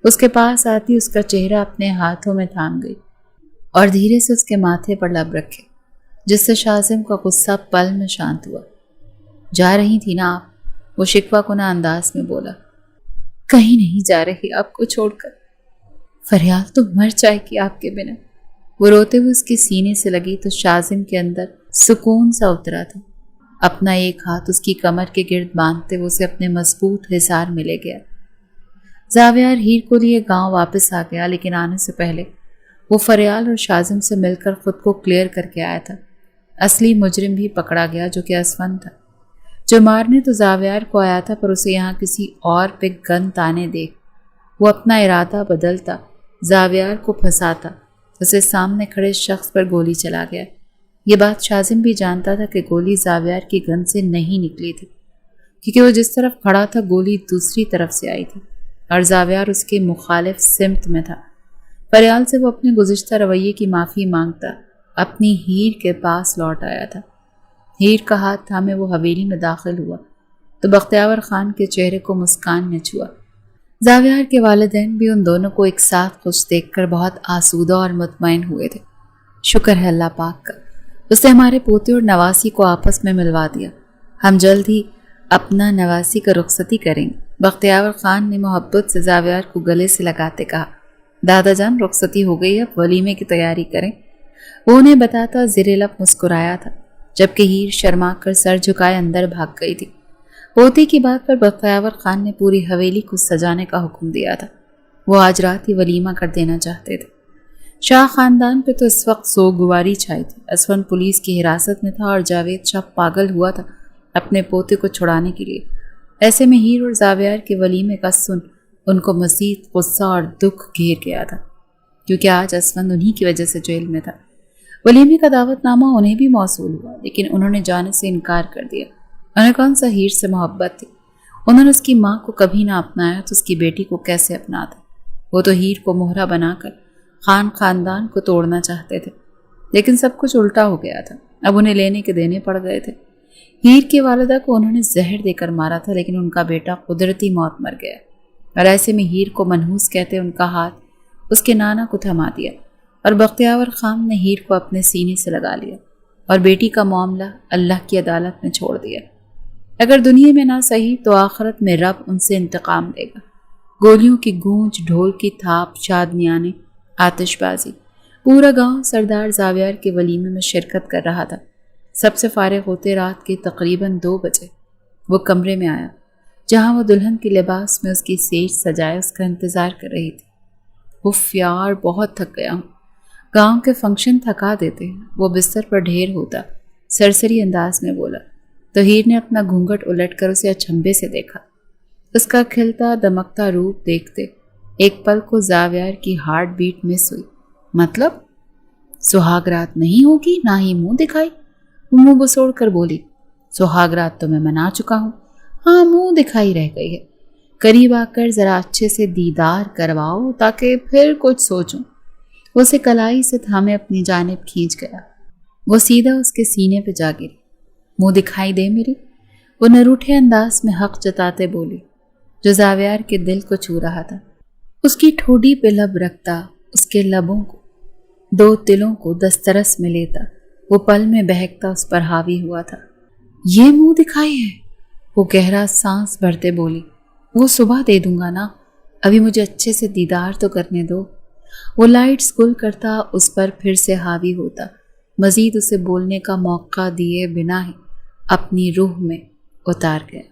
اس کے پاس آتی اس کا چہرہ اپنے ہاتھوں میں تھام گئی اور دھیرے سے اس کے ماتھے پر لب رکھے، جس سے شاذم کا غصہ پل میں شانت ہوا۔ جا رہی تھی نا آپ؟ وہ شکوہ کنہ انداز میں بولا۔ کہیں نہیں جا رہی آپ کو چھوڑ کر، فریال تو مر جائے گی آپ کے بنا۔ وہ روتے ہوئے اس کے سینے سے لگی تو شاذم کے اندر سکون سا اترا تھا۔ اپنا ایک ہاتھ اس کی کمر کے گرد باندھتے وہ اسے اپنے مضبوط حصار میں لے گیا۔ زاویار ہیر کو لیے گاؤں واپس آ گیا، لیکن آنے سے پہلے وہ فریال اور شاذم سے مل کر خود کو کلیئر کر کے آیا تھا۔ اصلی مجرم بھی پکڑا گیا جو کہ اسفند تھا، جو مارنے تو زاویار کو آیا تھا، پر اسے یہاں کسی اور پہ گن تانے دیکھ وہ اپنا ارادہ بدلتا، زاویار کو پھنساتا، اسے سامنے کھڑے شخص پر گولی چلا گیا۔ یہ بات شاذم بھی جانتا تھا کہ گولی زاویار کی گن سے نہیں نکلی تھی، کیونکہ وہ جس طرف کھڑا تھا گولی دوسری طرف سے آئی تھی اور زاویار اس کے مخالف سمت میں تھا۔ فریال سے وہ اپنے گزشتہ رویے کی معافی مانگتا اپنی ہیر کے پاس لوٹ آیا تھا۔ ہیر کا ہاتھ تھامے وہ حویلی میں داخل ہوا تو بختیور خان کے چہرے کو مسکان نے چھوا۔ زاویار کے والدین بھی ان دونوں کو ایک ساتھ خوش دیکھ کر بہت آسودہ اور مطمئن ہوئے تھے۔ شکر ہے اللہ پاک کا، اس نے ہمارے پوتے اور نواسی کو آپس میں ملوا دیا۔ ہم جلد ہی اپنا نواسی کا رخصتی کریں گے۔ بختیور خان نے محبت سے زاویار کو گلے سے لگاتے کہا، دادا جان رخصتی ہو گئی، اب ولیمے کی تیاری کریں، وہ انہیں بتاتا زیر لب مسکرایا تھا، جبکہ ہیر شرما کر سر جھکائے اندر بھاگ گئی تھی۔ پوتی کی بات پر بختیور خان نے پوری حویلی کو سجانے کا حکم دیا تھا۔ وہ آج رات ہی ولیمہ کر دینا چاہتے تھے۔ شاہ خاندان پہ تو اس وقت سوگواری چھائی تھی۔ اسفند پولیس کی حراست میں تھا اور جاوید شاہ پاگل ہوا تھا اپنے پوتے کو چھڑانے کے لیے۔ ایسے میں ہیر اور زاویار کے ولیمے کا سن ان کو مزید غصہ اور دکھ گھیر گیا تھا، کیونکہ آج اسفند انہی کی وجہ سے جیل میں تھا۔ ولیمے کا دعوت نامہ انہیں بھی موصول ہوا، لیکن انہوں نے جانے سے انکار کر دیا۔ انہیں کون سا ہیر سے محبت تھی؟ انہوں نے اس کی ماں کو کبھی نہ اپنایا تو اس کی بیٹی کو کیسے اپناتے؟ وہ تو ہیر کو مہرہ بنا کر خاندان کو توڑنا چاہتے تھے، لیکن سب کچھ الٹا ہو گیا تھا۔ اب انہیں لینے کے دینے پڑ گئے تھے۔ ہیر کی والدہ کو انہوں نے زہر دے کر مارا تھا، لیکن ان کا بیٹا قدرتی موت مر گیا، اور ایسے میں ہیر کو منحوس کہتے ان کا ہاتھ اس کے نانا کو تھما دیا، اور بختیور خان نے ہیر کو اپنے سینے سے لگا لیا اور بیٹی کا معاملہ اللہ کی عدالت میں چھوڑ دیا۔ اگر دنیا میں نہ صحیح تو آخرت میں رب ان سے انتقام لے گا۔ گولیوں کی گونج، ڈھول کی تھاپ، شادمیانے، آتش بازی، پورا گاؤں سردار زاویار کے ولیمے میں شرکت کر رہا تھا۔ سب سے فارغ ہوتے رات کے تقریباً 2 بجے وہ کمرے میں آیا، جہاں وہ دلہن کے لباس میں اس کی سیج سجائے اس کا انتظار کر رہی تھی۔ اف یار، بہت تھک گیا ہوں۔ گاؤں کے فنکشن تھکا دیتے ہیں۔ وہ بستر پر ڈھیر ہوتا سرسری انداز میں بولا تو ہیر نے اپنا گھونگھٹ الٹ کر اسے اچنبے سے دیکھا۔ اس کا کھلتا دمکتا روپ دیکھتے ایک پل کو زاویار کی ہارٹ بیٹ مس ہوئی۔ مطلب سہاگ رات نہیں ہوگی، نہ ہی منہ دکھائی؟ وہ منہ بسوڑ کر بولی، سہاگ رات تو میں منا چکا ہوں، ہاں منہ دکھائی رہ گئی ہے۔ قریب آ کر ذرا اچھے سے دیدار کرواؤ تاکہ پھر کچھ سوچوں۔ وہ اسے کلائی سے تھامے اپنی جانب کھینچ گیا۔ وہ سیدھا اس کے سینے پہ جا گری۔ منہ دکھائی دے میری، وہ نروٹھے انداز میں حق جتاتے بولی، جو زاویار کے دل کو چھو رہا تھا۔ اس کی ٹھوڑی پہ لب رکھتا، اس کے لبوں کو 2 تلوں کو دسترس میں لیتا، وہ پل میں بہکتا اس پر حاوی ہوا تھا۔ یہ منہ دکھائی ہے؟ وہ گہرا سانس بھرتے بولی، وہ صبح دے دوں گا نا، ابھی مجھے اچھے سے دیدار تو کرنے دو۔ وہ لائٹس گل کرتا، اس پر پھر سے حاوی ہوتا، مزید اسے بولنے کا موقع دیے بنا ہی اپنی روح میں اتار گیا۔